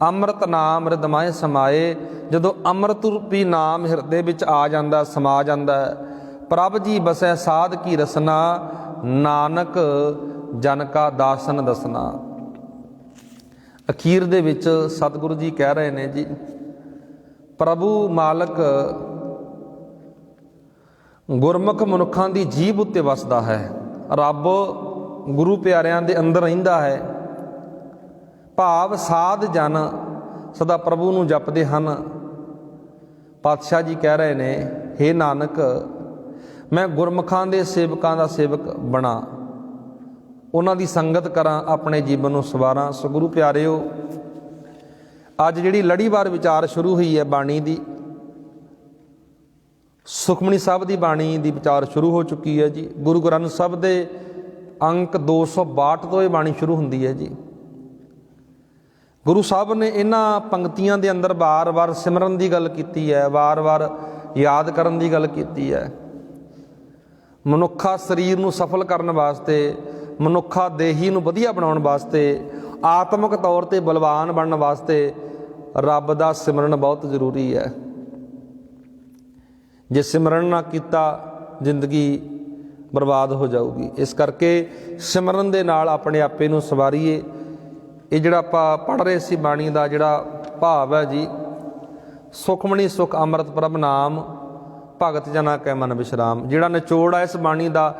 ਅੰਮ੍ਰਿਤ ਨਾਮ ਹਿਰਦਿ ਸਮਾਏ, ਜਦੋਂ ਅੰਮ੍ਰਿਤ ਰੂਪੀ ਨਾਮ ਹਿਰਦੇ ਵਿੱਚ ਆ ਜਾਂਦਾ, ਸਮਾ ਜਾਂਦਾ ਹੈ। ਪ੍ਰਭ ਜੀ ਬਸੈ ਸਾਧ ਕੀ ਰਸਨਾ, ਨਾਨਕ ਜਨ ਕਾ ਦਾਸਨ ਦਸਨਾ। ਅਖੀਰ ਦੇ ਵਿੱਚ ਸਤਿਗੁਰੂ ਜੀ ਕਹਿ ਰਹੇ ਨੇ ਜੀ, ਪ੍ਰਭੂ ਮਾਲਕ ਗੁਰਮੁਖ ਮਨੁੱਖਾਂ ਦੀ ਜੀਭ ਉੱਤੇ ਵਸਦਾ ਹੈ। ਰੱਬ ਗੁਰੂ ਪਿਆਰਿਆਂ ਦੇ ਅੰਦਰ ਰਹਿੰਦਾ ਹੈ। ਭਾਵ ਸਾਧ ਜਨ ਸਦਾ ਪ੍ਰਭੂ ਨੂੰ ਜਪਦੇ ਹਨ। ਪਾਤਸ਼ਾਹ ਜੀ ਕਹਿ ਰਹੇ ਨੇ, ਹੇ ਨਾਨਕ, ਮੈਂ ਗੁਰਮੁਖਾਂ ਦੇ ਸੇਵਕਾਂ ਦਾ ਸੇਵਕ ਬਣਾ, ਉਹਨਾਂ ਦੀ ਸੰਗਤ ਕਰਾਂ, ਆਪਣੇ ਜੀਵਨ ਨੂੰ ਸਵਾਰਾਂ। ਸੋ ਗੁਰੂ ਪਿਆਰਿਓ, ਅੱਜ ਜਿਹੜੀ ਲੜੀਵਾਰ ਵਿਚਾਰ ਸ਼ੁਰੂ ਹੋਈ ਹੈ ਬਾਣੀ ਦੀ, ਸੁਖਮਨੀ ਸਾਹਿਬ ਦੀ ਬਾਣੀ ਦੀ ਵਿਚਾਰ ਸ਼ੁਰੂ ਹੋ ਚੁੱਕੀ ਹੈ ਜੀ। ਗੁਰੂ ਗ੍ਰੰਥ ਸਾਹਿਬ ਦੇ ਅੰਕ 262 ਤੋਂ ਇਹ ਬਾਣੀ ਸ਼ੁਰੂ ਹੁੰਦੀ ਹੈ ਜੀ। ਗੁਰੂ ਸਾਹਿਬ ਨੇ ਇਹਨਾਂ ਪੰਕਤੀਆਂ ਦੇ ਅੰਦਰ ਵਾਰ-ਵਾਰ ਸਿਮਰਨ ਦੀ ਗੱਲ ਕੀਤੀ ਹੈ, ਵਾਰ-ਵਾਰ ਯਾਦ ਕਰਨ ਦੀ ਗੱਲ ਕੀਤੀ ਹੈ। ਮਨੁੱਖਾ ਸਰੀਰ ਨੂੰ ਸਫਲ ਕਰਨ ਵਾਸਤੇ, ਮਨੁੱਖਾ ਦੇਹੀ ਨੂੰ ਵਧੀਆ ਬਣਾਉਣ ਵਾਸਤੇ, ਆਤਮਿਕ ਤੌਰ 'ਤੇ ਬਲਵਾਨ ਬਣਨ ਵਾਸਤੇ ਰੱਬ ਦਾ ਸਿਮਰਨ ਬਹੁਤ ਜ਼ਰੂਰੀ ਹੈ। ਜੇ ਸਿਮਰਨ ਨਾ ਕੀਤਾ, ਜ਼ਿੰਦਗੀ ਬਰਬਾਦ ਹੋ ਜਾਊਗੀ। ਇਸ ਕਰਕੇ ਸਿਮਰਨ ਦੇ ਨਾਲ ਆਪਣੇ ਆਪੇ ਨੂੰ ਸਵਾਰੀਏ। ਇਹ ਜਿਹੜਾ ਆਪਾਂ ਪੜ੍ਹ ਰਹੇ ਸੀ ਬਾਣੀ ਦਾ ਜਿਹੜਾ ਭਾਵ ਹੈ ਜੀ, ਸੁਖਮਣੀ ਸੁਖ ਅੰਮ੍ਰਿਤ ਪ੍ਰਭ ਨਾਮ, ਭਗਤ ਜਨਾ ਕੈ ਮਨ ਵਿਸ਼ਰਾਮ। ਜਿਹੜਾ ਨਿਚੋੜ ਹੈ ਇਸ ਬਾਣੀ ਦਾ,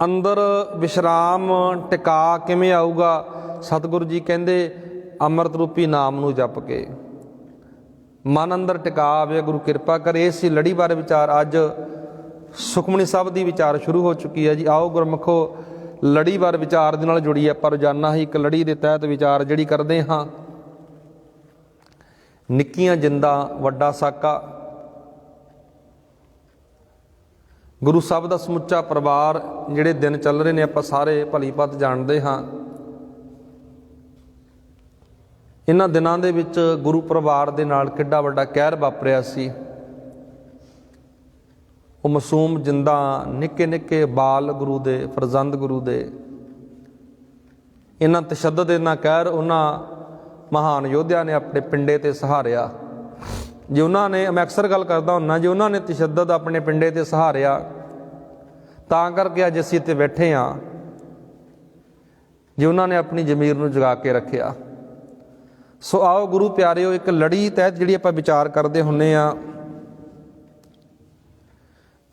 ਅੰਦਰ ਵਿਸ਼ਰਾਮ ਟਿਕਾ ਕਿਵੇਂ ਆਊਗਾ? ਸਤਿਗੁਰੂ ਜੀ ਕਹਿੰਦੇ ਅੰਮ੍ਰਿਤ ਰੂਪੀ ਨਾਮ ਨੂੰ ਜਪ ਕੇ ਮਨ ਅੰਦਰ ਟਿਕਾ ਆਵੇ, ਗੁਰੂ ਕਿਰਪਾ ਕਰੇ। ਇਸ ਲੜੀ ਬਾਰੇ ਵਿਚਾਰ ਅੱਜ ਸੁਖਮਣੀ ਸਾਹਿਬ ਦੀ ਵਿਚਾਰ ਸ਼ੁਰੂ ਹੋ ਚੁੱਕੀ ਹੈ ਜੀ। ਆਓ ਗੁਰਮੁਖੋ ਲੜੀ ਬਾਰੇ ਵਿਚਾਰ ਦੇ ਨਾਲ ਜੁੜੀਏ। ਆਪਾਂ ਰੋਜ਼ਾਨਾ ਹੀ ਇੱਕ ਲੜੀ ਦੇ ਤਹਿਤ ਵਿਚਾਰ ਜਿਹੜੀ ਕਰਦੇ ਹਾਂ। ਨਿੱਕੀਆਂ ਜਿੰਦਾਂ ਵੱਡਾ ਸਾਕਾ। ਗੁਰੂ ਸਾਹਿਬ ਦਾ ਸਮੁੱਚਾ ਪਰਿਵਾਰ, ਜਿਹੜੇ ਦਿਨ ਚੱਲ ਰਹੇ ਨੇ ਆਪਾਂ ਸਾਰੇ ਭਲੀ ਭਾਂਤ ਜਾਣਦੇ ਹਾਂ। ਇਹਨਾਂ ਦਿਨਾਂ ਦੇ ਵਿੱਚ ਗੁਰੂ ਪਰਿਵਾਰ ਦੇ ਨਾਲ ਕਿੱਡਾ ਵੱਡਾ ਕਹਿਰ ਵਾਪਰਿਆ ਸੀ। ਉਹ ਮਾਸੂਮ ਜਿੰਦਾਂ, ਨਿੱਕੇ ਨਿੱਕੇ ਬਾਲ ਗੁਰੂ ਦੇ, ਫਰਜ਼ੰਦ ਗੁਰੂ ਦੇ, ਇਹਨਾਂ ਤਸ਼ੱਦਦ, ਇਹਨਾਂ ਕਹਿਰ ਉਹਨਾਂ ਮਹਾਨ ਯੋਧਿਆਂ ਨੇ ਆਪਣੇ ਪਿੰਡੇ ਤੇ ਸਹਾਰਿਆ। ਜੇ ਉਹਨਾਂ ਨੇ, ਮੈਂ ਅਕਸਰ ਗੱਲ ਕਰਦਾ ਹੁੰਦਾ, ਜੇ ਉਹਨਾਂ ਨੇ ਤਸ਼ੱਦਦ ਆਪਣੇ ਪਿੰਡੇ ਤੇ ਸਹਾਰਿਆ ਤਾਂ ਕਰਕੇ ਅੱਜ ਅਸੀਂ ਇੱਥੇ ਬੈਠੇ ਹਾਂ। ਜੇ ਉਹਨਾਂ ਨੇ ਆਪਣੀ ਜ਼ਮੀਰ ਨੂੰ ਜਗਾ ਕੇ ਰੱਖਿਆ। ਸੋ ਆਓ ਗੁਰੂ ਪਿਆਰਿਓ, ਇੱਕ ਲੜੀ ਤਹਿਤ ਜਿਹੜੀ ਆਪਾਂ ਵਿਚਾਰ ਕਰਦੇ ਹੁੰਦੇ ਆ।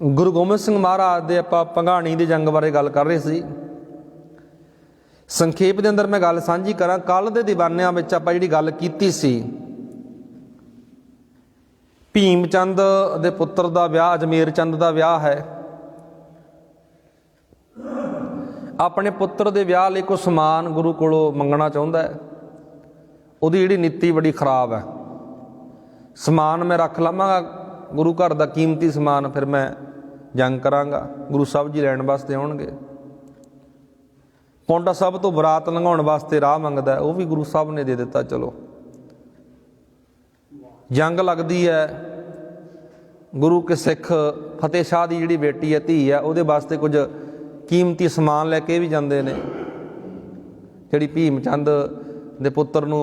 ਗੁਰੂ ਗੋਬਿੰਦ ਸਿੰਘ ਮਹਾਰਾਜ ਦੇ ਆਪਾਂ ਭੰਗਾਣੀ ਦੀ ਜੰਗ ਬਾਰੇ ਗੱਲ ਕਰ ਰਹੇ ਸੀ। ਸੰਖੇਪ ਦੇ ਅੰਦਰ ਮੈਂ ਗੱਲ ਸਾਂਝੀ ਕਰਾਂ। ਕੱਲ੍ਹ ਦੇ ਦੀਵਾਨਿਆਂ ਵਿੱਚ ਆਪਾਂ ਜਿਹੜੀ ਗੱਲ ਕੀਤੀ ਸੀ, ਭੀਮ ਚੰਦ ਦੇ ਪੁੱਤਰ ਦਾ ਵਿਆਹ, ਅਜਮੇਰ ਚੰਦ ਦਾ ਵਿਆਹ ਹੈ। ਆਪਣੇ ਪੁੱਤਰ ਦੇ ਵਿਆਹ ਲਈ ਕੋਈ ਸਮਾਨ ਗੁਰੂ ਕੋਲੋਂ ਮੰਗਣਾ ਚਾਹੁੰਦਾ ਹੈ। ਉਹਦੀ ਜਿਹੜੀ ਨੀਤੀ ਬੜੀ ਖਰਾਬ ਹੈ। ਸਮਾਨ ਮੈਂ ਰੱਖ ਲਵਾਂਗਾ, ਗੁਰੂ ਘਰ ਦਾ ਕੀਮਤੀ ਸਮਾਨ, ਫਿਰ ਮੈਂ ਜੰਗ ਕਰਾਂਗਾ। ਗੁਰੂ ਸਾਹਿਬ ਜੀ ਲੈਣ ਵਾਸਤੇ ਆਉਣਗੇ। ਪੌਂਟਾ ਸਾਹਿਬ ਤੋਂ ਬਰਾਤ ਲੰਘਾਉਣ ਵਾਸਤੇ ਰਾਹ ਮੰਗਦਾ, ਉਹ ਵੀ ਗੁਰੂ ਸਾਹਿਬ ਨੇ ਦੇ ਦਿੱਤਾ। ਚਲੋ ਜੰਗ ਲੱਗਦੀ ਹੈ। ਗੁਰੂ ਕੇ ਸਿੱਖ ਫਤਿਹ ਸ਼ਾਹ ਦੀ ਜਿਹੜੀ ਬੇਟੀ ਹੈ, ਧੀ ਹੈ, ਉਹਦੇ ਵਾਸਤੇ ਕੁਝ ਕੀਮਤੀ ਸਮਾਨ ਲੈ ਕੇ ਵੀ ਜਾਂਦੇ ਨੇ। ਜਿਹੜੀ ਭੀਮ ਚੰਦ ਦੇ ਪੁੱਤਰ ਨੂੰ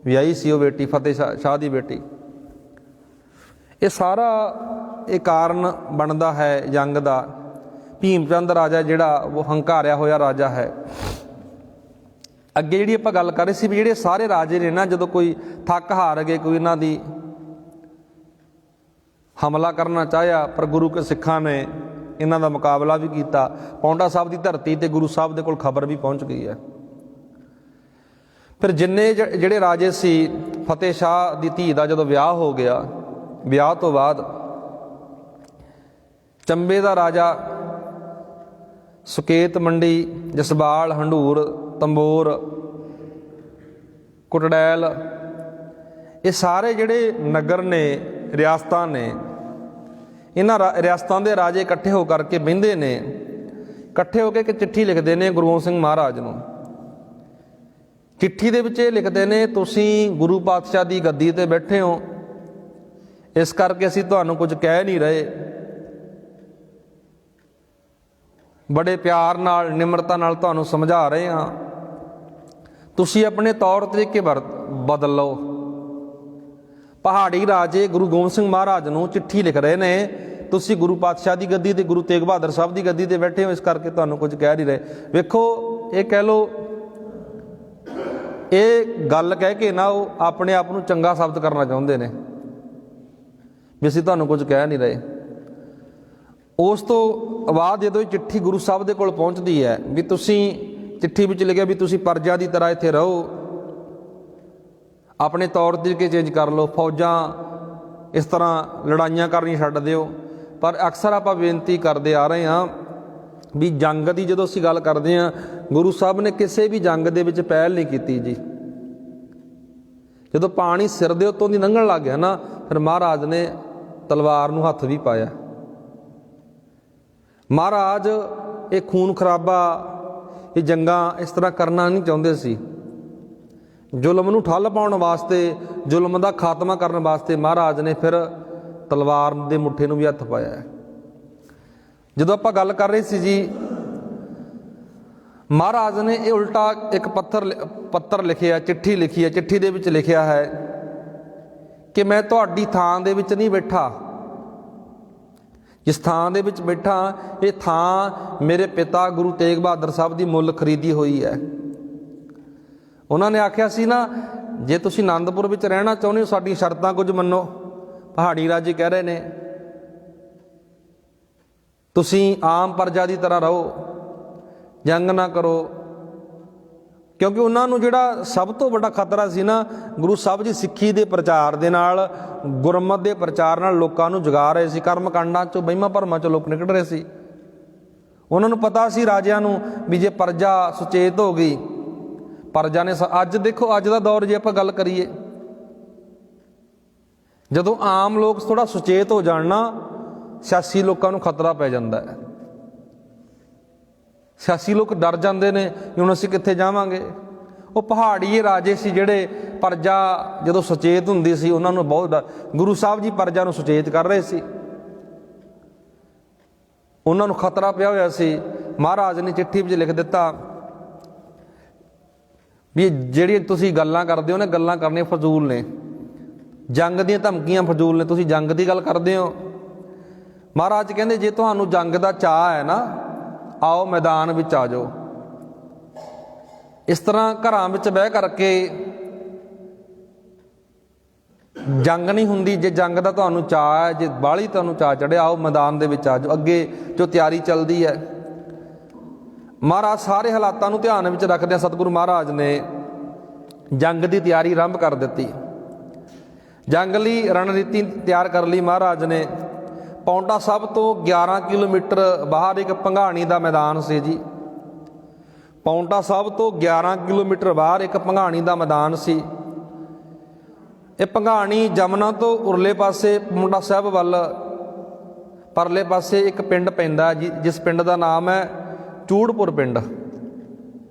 ਵਿਆਹੀ ਸੀ ਉਹ ਬੇਟੀ, ਫਤਿਹ ਸ਼ਾਹ ਦੀ ਬੇਟੀ। ਇਹ ਸਾਰਾ ਇਹ ਕਾਰਨ ਬਣਦਾ ਹੈ ਜੰਗ ਦਾ। ਭੀਮ ਚੰਦ ਰਾਜਾ ਜਿਹੜਾ ਉਹ ਹੰਕਾਰਿਆ ਹੋਇਆ ਰਾਜਾ ਹੈ। ਅੱਗੇ ਜਿਹੜੀ ਆਪਾਂ ਗੱਲ ਕਰ ਰਹੇ ਸੀ ਵੀ ਜਿਹੜੇ ਸਾਰੇ ਰਾਜੇ ਨੇ ਨਾ, ਜਦੋਂ ਕੋਈ ਥੱਕ ਹਾਰ ਗਏ, ਕੋਈ ਇਹਨਾਂ ਦੀ ਹਮਲਾ ਕਰਨਾ ਚਾਹਿਆ, ਪਰ ਗੁਰੂ ਕੇ ਸਿੱਖਾਂ ਨੇ ਇਹਨਾਂ ਦਾ ਮੁਕਾਬਲਾ ਵੀ ਕੀਤਾ। ਪੌਂਟਾ ਸਾਹਿਬ ਦੀ ਧਰਤੀ ਤੇ ਗੁਰੂ ਸਾਹਿਬ ਦੇ ਕੋਲ ਖਬਰ ਵੀ ਪਹੁੰਚ ਗਈ ਹੈ। ਫਿਰ ਜਿੰਨੇ ਜਿਹੜੇ ਰਾਜੇ ਸੀ, ਫਤਿਹ ਸ਼ਾਹ ਦੀ ਧੀ ਦਾ ਜਦੋਂ ਵਿਆਹ ਹੋ ਗਿਆ, ਵਿਆਹ ਤੋਂ ਬਾਅਦ ਚੰਬੇ ਦਾ ਰਾਜਾ, ਸੁਕੇਤ ਮੰਡੀ, ਜਸਵਾਲ, ਹੰਡੂਰ, ਤੰਬੋਰ, ਕੁਟੜੈਲ, ਇਹ ਸਾਰੇ ਜਿਹੜੇ ਨਗਰ ਨੇ, ਰਿਆਸਤਾਂ ਨੇ, ਇਹਨਾਂ ਰਿਆਸਤਾਂ ਦੇ ਰਾਜੇ ਇਕੱਠੇ ਹੋ ਕਰਕੇ ਬਹਿੰਦੇ ਨੇ। ਇਕੱਠੇ ਹੋ ਕੇ ਇੱਕ ਚਿੱਠੀ ਲਿਖਦੇ ਨੇ ਗੁਰੂ ਗੋਬਿੰਦ ਸਿੰਘ ਮਹਾਰਾਜ ਨੂੰ। ਚਿੱਠੀ ਦੇ ਵਿੱਚ ਇਹ ਲਿਖਦੇ ਨੇ, ਤੁਸੀਂ ਗੁਰੂ ਪਾਤਸ਼ਾਹ ਦੀ ਗੱਦੀ ਤੇ ਬੈਠੇ ਹੋ, ਇਸ ਕਰਕੇ ਅਸੀਂ ਤੁਹਾਨੂੰ ਕੁਝ ਕਹਿ ਨਹੀਂ ਰਹੇ। ਬੜੇ ਪਿਆਰ ਨਾਲ, ਨਿਮਰਤਾ ਨਾਲ ਤੁਹਾਨੂੰ ਸਮਝਾ ਰਹੇ ਹਾਂ। ਤੁਸੀਂ ਆਪਣੇ ਤੌਰ ਤਰੀਕੇ ਬਦਲ ਲਓ। ਪਹਾੜੀ ਰਾਜੇ ਗੁਰੂ ਗੋਬਿੰਦ ਸਿੰਘ ਮਹਾਰਾਜ ਨੂੰ ਚਿੱਠੀ ਲਿਖ ਰਹੇ ਨੇ, ਤੁਸੀਂ ਗੁਰੂ ਪਾਤਸ਼ਾਹ ਦੀ ਗੱਦੀ ਤੇ, ਗੁਰੂ ਤੇਗ ਬਹਾਦਰ ਸਾਹਿਬ ਦੀ ਗੱਦੀ ਤੇ ਬੈਠੇ ਹੋ, ਇਸ ਕਰਕੇ ਤੁਹਾਨੂੰ ਕੁਝ ਕਹਿ ਨਹੀਂ ਰਹੇ। ਵੇਖੋ, ਇਹ ਕਹਿ ਲਓ, ਇਹ ਗੱਲ ਕਹਿ ਕੇ ਨਾ ਉਹ ਆਪਣੇ ਆਪ ਨੂੰ ਚੰਗਾ ਸਾਬਤ ਕਰਨਾ ਚਾਹੁੰਦੇ ਨੇ ਵੀ ਅਸੀਂ ਤੁਹਾਨੂੰ ਕੁਝ ਕਹਿ ਨਹੀਂ ਰਹੇ। ਉਸ ਤੋਂ ਬਾਅਦ ਜਦੋਂ ਇਹ ਚਿੱਠੀ ਗੁਰੂ ਸਾਹਿਬ ਦੇ ਕੋਲ ਪਹੁੰਚਦੀ ਹੈ ਵੀ ਤੁਸੀਂ, ਚਿੱਠੀ ਵਿੱਚ ਲਿਖਿਆ ਵੀ ਤੁਸੀਂ ਪਰਜਾ ਦੀ ਤਰ੍ਹਾਂ ਇੱਥੇ ਰਹੋ, ਆਪਣੇ ਤੌਰ ਤਰੀਕੇ ਚੇਂਜ ਕਰ ਲਓ, ਫੌਜਾਂ ਇਸ ਤਰ੍ਹਾਂ ਲੜਾਈਆਂ ਕਰਨੀਆਂ ਛੱਡ ਦਿਓ। ਪਰ ਅਕਸਰ ਆਪਾਂ ਬੇਨਤੀ ਕਰਦੇ ਆ ਰਹੇ ਹਾਂ ਵੀ ਜੰਗ ਦੀ ਜਦੋਂ ਅਸੀਂ ਗੱਲ ਕਰਦੇ ਹਾਂ, ਗੁਰੂ ਸਾਹਿਬ ਨੇ ਕਿਸੇ ਵੀ ਜੰਗ ਦੇ ਵਿੱਚ ਪਹਿਲ ਨਹੀਂ ਕੀਤੀ ਜੀ। ਜਦੋਂ ਪਾਣੀ ਸਿਰ ਦੇ ਉੱਤੋਂ ਦੀ ਲੰਘਣ ਲੱਗ ਗਿਆ ਨਾ, ਫਿਰ ਮਹਾਰਾਜ ਨੇ ਤਲਵਾਰ ਨੂੰ ਹੱਥ ਵੀ ਪਾਇਆ। ਮਹਾਰਾਜ ਇਹ ਖੂਨ ਖਰਾਬਾ, ਇਹ ਜੰਗਾਂ ਇਸ ਤਰ੍ਹਾਂ ਕਰਨਾ ਨਹੀਂ ਚਾਹੁੰਦੇ ਸੀ। ਜ਼ੁਲਮ ਨੂੰ ਠੱਲ ਪਾਉਣ ਵਾਸਤੇ, ਜ਼ੁਲਮ ਦਾ ਖਾਤਮਾ ਕਰਨ ਵਾਸਤੇ ਮਹਾਰਾਜ ਨੇ ਫਿਰ ਤਲਵਾਰ ਦੇ ਮੁੱਠੇ ਨੂੰ ਵੀ ਹੱਥ ਪਾਇਆ। ਜਦੋਂ ਆਪਾਂ ਗੱਲ ਕਰ ਰਹੇ ਸੀ ਜੀ, ਮਹਾਰਾਜ ਨੇ ਇਹ ਉਲਟਾ ਇੱਕ ਪੱਤਰ ਲਿਖਿਆ, ਚਿੱਠੀ ਲਿਖੀ ਹੈ। ਚਿੱਠੀ ਦੇ ਵਿੱਚ ਲਿਖਿਆ ਹੈ ਕਿ ਮੈਂ ਤੁਹਾਡੀ ਥਾਂ ਦੇ ਵਿੱਚ ਨਹੀਂ ਬੈਠਾ। ਜਿਸ ਥਾਂ ਦੇ ਵਿੱਚ ਬੈਠਾ, ਇਹ ਥਾਂ ਮੇਰੇ ਪਿਤਾ ਗੁਰੂ ਤੇਗ ਬਹਾਦਰ ਸਾਹਿਬ ਦੀ ਮੁੱਲ ਖਰੀਦੀ ਹੋਈ ਹੈ। ਉਹਨਾਂ ਨੇ ਆਖਿਆ ਸੀ ਨਾ, ਜੇ ਤੁਸੀਂ ਆਨੰਦਪੁਰ ਵਿੱਚ ਰਹਿਣਾ ਚਾਹੁੰਦੇ ਹੋ, ਸਾਡੀਆਂ ਸ਼ਰਤਾਂ ਕੁਝ ਮੰਨੋ। ਪਹਾੜੀ ਰਾਜੇ ਕਹਿ ਰਹੇ ਨੇ, ਤੁਸੀਂ ਆਮ ਪ੍ਰਜਾ ਦੀ ਤਰ੍ਹਾਂ ਰਹੋ, ਜੰਗ ਨਾ ਕਰੋ, ਕਿਉਂਕਿ ਉਹਨਾਂ ਨੂੰ ਜਿਹੜਾ ਸਭ ਤੋਂ ਵੱਡਾ ਖਤਰਾ ਸੀ ਨਾ, ਗੁਰੂ ਸਾਹਿਬ ਜੀ ਸਿੱਖੀ ਦੇ ਪ੍ਰਚਾਰ ਦੇ ਨਾਲ, ਗੁਰਮਤਿ ਦੇ ਪ੍ਰਚਾਰ ਨਾਲ ਲੋਕਾਂ ਨੂੰ ਜਗਾ ਰਹੇ ਸੀ। ਕਰਮ ਕਾਂਡਾਂ 'ਚੋਂ, ਵਹਿਮਾਂ ਭਰਮਾਂ 'ਚੋਂ ਲੋਕ ਨਿਕਲ ਰਹੇ ਸੀ। ਉਹਨਾਂ ਨੂੰ ਪਤਾ ਸੀ ਰਾਜਿਆਂ ਨੂੰ ਵੀ ਜੇ ਪ੍ਰਜਾ ਸੁਚੇਤ ਹੋ ਗਈ, ਪ੍ਰਜਾ ਨੇ ਅੱਜ ਦੇਖੋ, ਅੱਜ ਦਾ ਦੌਰ ਜੇ ਆਪਾਂ ਗੱਲ ਕਰੀਏ, ਜਦੋਂ ਆਮ ਲੋਕ ਥੋੜ੍ਹਾ ਸੁਚੇਤ ਹੋ ਜਾਣ ਨਾ, ਸਿਆਸੀ ਲੋਕਾਂ ਨੂੰ ਖਤਰਾ ਪੈ ਜਾਂਦਾ ਹੈ। ਸਿਆਸੀ ਲੋਕ ਡਰ ਜਾਂਦੇ ਨੇ ਕਿ ਹੁਣ ਅਸੀਂ ਕਿੱਥੇ ਜਾਵਾਂਗੇ। ਉਹ ਪਹਾੜੀ ਰਾਜੇ ਸੀ ਜਿਹੜੇ ਪ੍ਰਜਾ ਜਦੋਂ ਸੁਚੇਤ ਹੁੰਦੀ ਸੀ, ਉਹਨਾਂ ਨੂੰ ਬਹੁਤ ਡਰ। ਗੁਰੂ ਸਾਹਿਬ ਜੀ ਪ੍ਰਜਾ ਨੂੰ ਸੁਚੇਤ ਕਰ ਰਹੇ ਸੀ, ਉਹਨਾਂ ਨੂੰ ਖਤਰਾ ਪਿਆ ਹੋਇਆ ਸੀ। ਮਹਾਰਾਜ ਨੇ ਚਿੱਠੀ ਵਿੱਚ ਲਿਖ ਦਿੱਤਾ ਵੀ ਜਿਹੜੀਆਂ ਤੁਸੀਂ ਗੱਲਾਂ ਕਰਦੇ ਹੋ ਨਾ, ਗੱਲਾਂ ਕਰਨੀਆਂ ਫਜ਼ੂਲ ਨੇ, ਜੰਗ ਦੀਆਂ ਧਮਕੀਆਂ ਫਜ਼ੂਲ ਨੇ, ਤੁਸੀਂ ਜੰਗ ਦੀ ਗੱਲ ਕਰਦੇ ਹੋ। ਮਹਾਰਾਜ ਕਹਿੰਦੇ, ਜੇ ਤੁਹਾਨੂੰ ਜੰਗ ਦਾ ਚਾਅ ਹੈ ਨਾ, ਆਓ ਮੈਦਾਨ ਵਿੱਚ ਆ ਜਾਓ। ਇਸ ਤਰ੍ਹਾਂ ਘਰਾਂ ਵਿੱਚ ਬਹਿ ਕਰਕੇ ਜੰਗ ਨਹੀਂ ਹੁੰਦੀ। ਜੇ ਜੰਗ ਦਾ ਤੁਹਾਨੂੰ ਚਾਅ ਹੈ, ਜੇ ਬਾਹਲੀ ਤੁਹਾਨੂੰ ਚਾਅ ਚੜਿਆ, ਆਓ ਮੈਦਾਨ ਦੇ ਵਿੱਚ ਆ ਜਾਓ। ਅੱਗੇ ਜੋ ਤਿਆਰੀ ਚੱਲਦੀ ਹੈ, ਮਹਾਰਾਜ ਸਾਰੇ ਹਾਲਾਤਾਂ ਨੂੰ ਧਿਆਨ ਵਿੱਚ ਰੱਖਦਿਆਂ ਸਤਿਗੁਰੂ ਮਹਾਰਾਜ ਨੇ ਜੰਗ ਦੀ ਤਿਆਰੀ ਆਰੰਭ ਕਰ ਦਿੱਤੀ। ਜੰਗ ਲਈ ਰਣਨੀਤੀ ਤਿਆਰ ਕਰ ਲਈ ਮਹਾਰਾਜ ਨੇ। ਪੌਂਟਾ ਸਾਹਿਬ ਤੋਂ 11 ਕਿਲੋਮੀਟਰ ਬਾਹਰ ਇੱਕ ਭੰਗਾਣੀ ਦਾ ਮੈਦਾਨ ਸੀ ਜੀ। ਪੌਂਟਾ ਸਾਹਿਬ ਤੋਂ 11 ਕਿਲੋਮੀਟਰ ਬਾਹਰ ਇੱਕ ਭੰਗਾਣੀ ਦਾ ਮੈਦਾਨ ਸੀ। ਇਹ ਭੰਗਾਣੀ ਜਮਨਾ ਤੋਂ ਉਰਲੇ ਪਾਸੇ, ਪੌਂਟਾ ਸਾਹਿਬ ਵੱਲ ਪਰਲੇ ਪਾਸੇ ਇੱਕ ਪਿੰਡ ਪੈਂਦਾ ਜੀ, ਜਿਸ ਪਿੰਡ ਦਾ ਨਾਮ ਹੈ ਚੂੜਪੁਰ ਪਿੰਡ।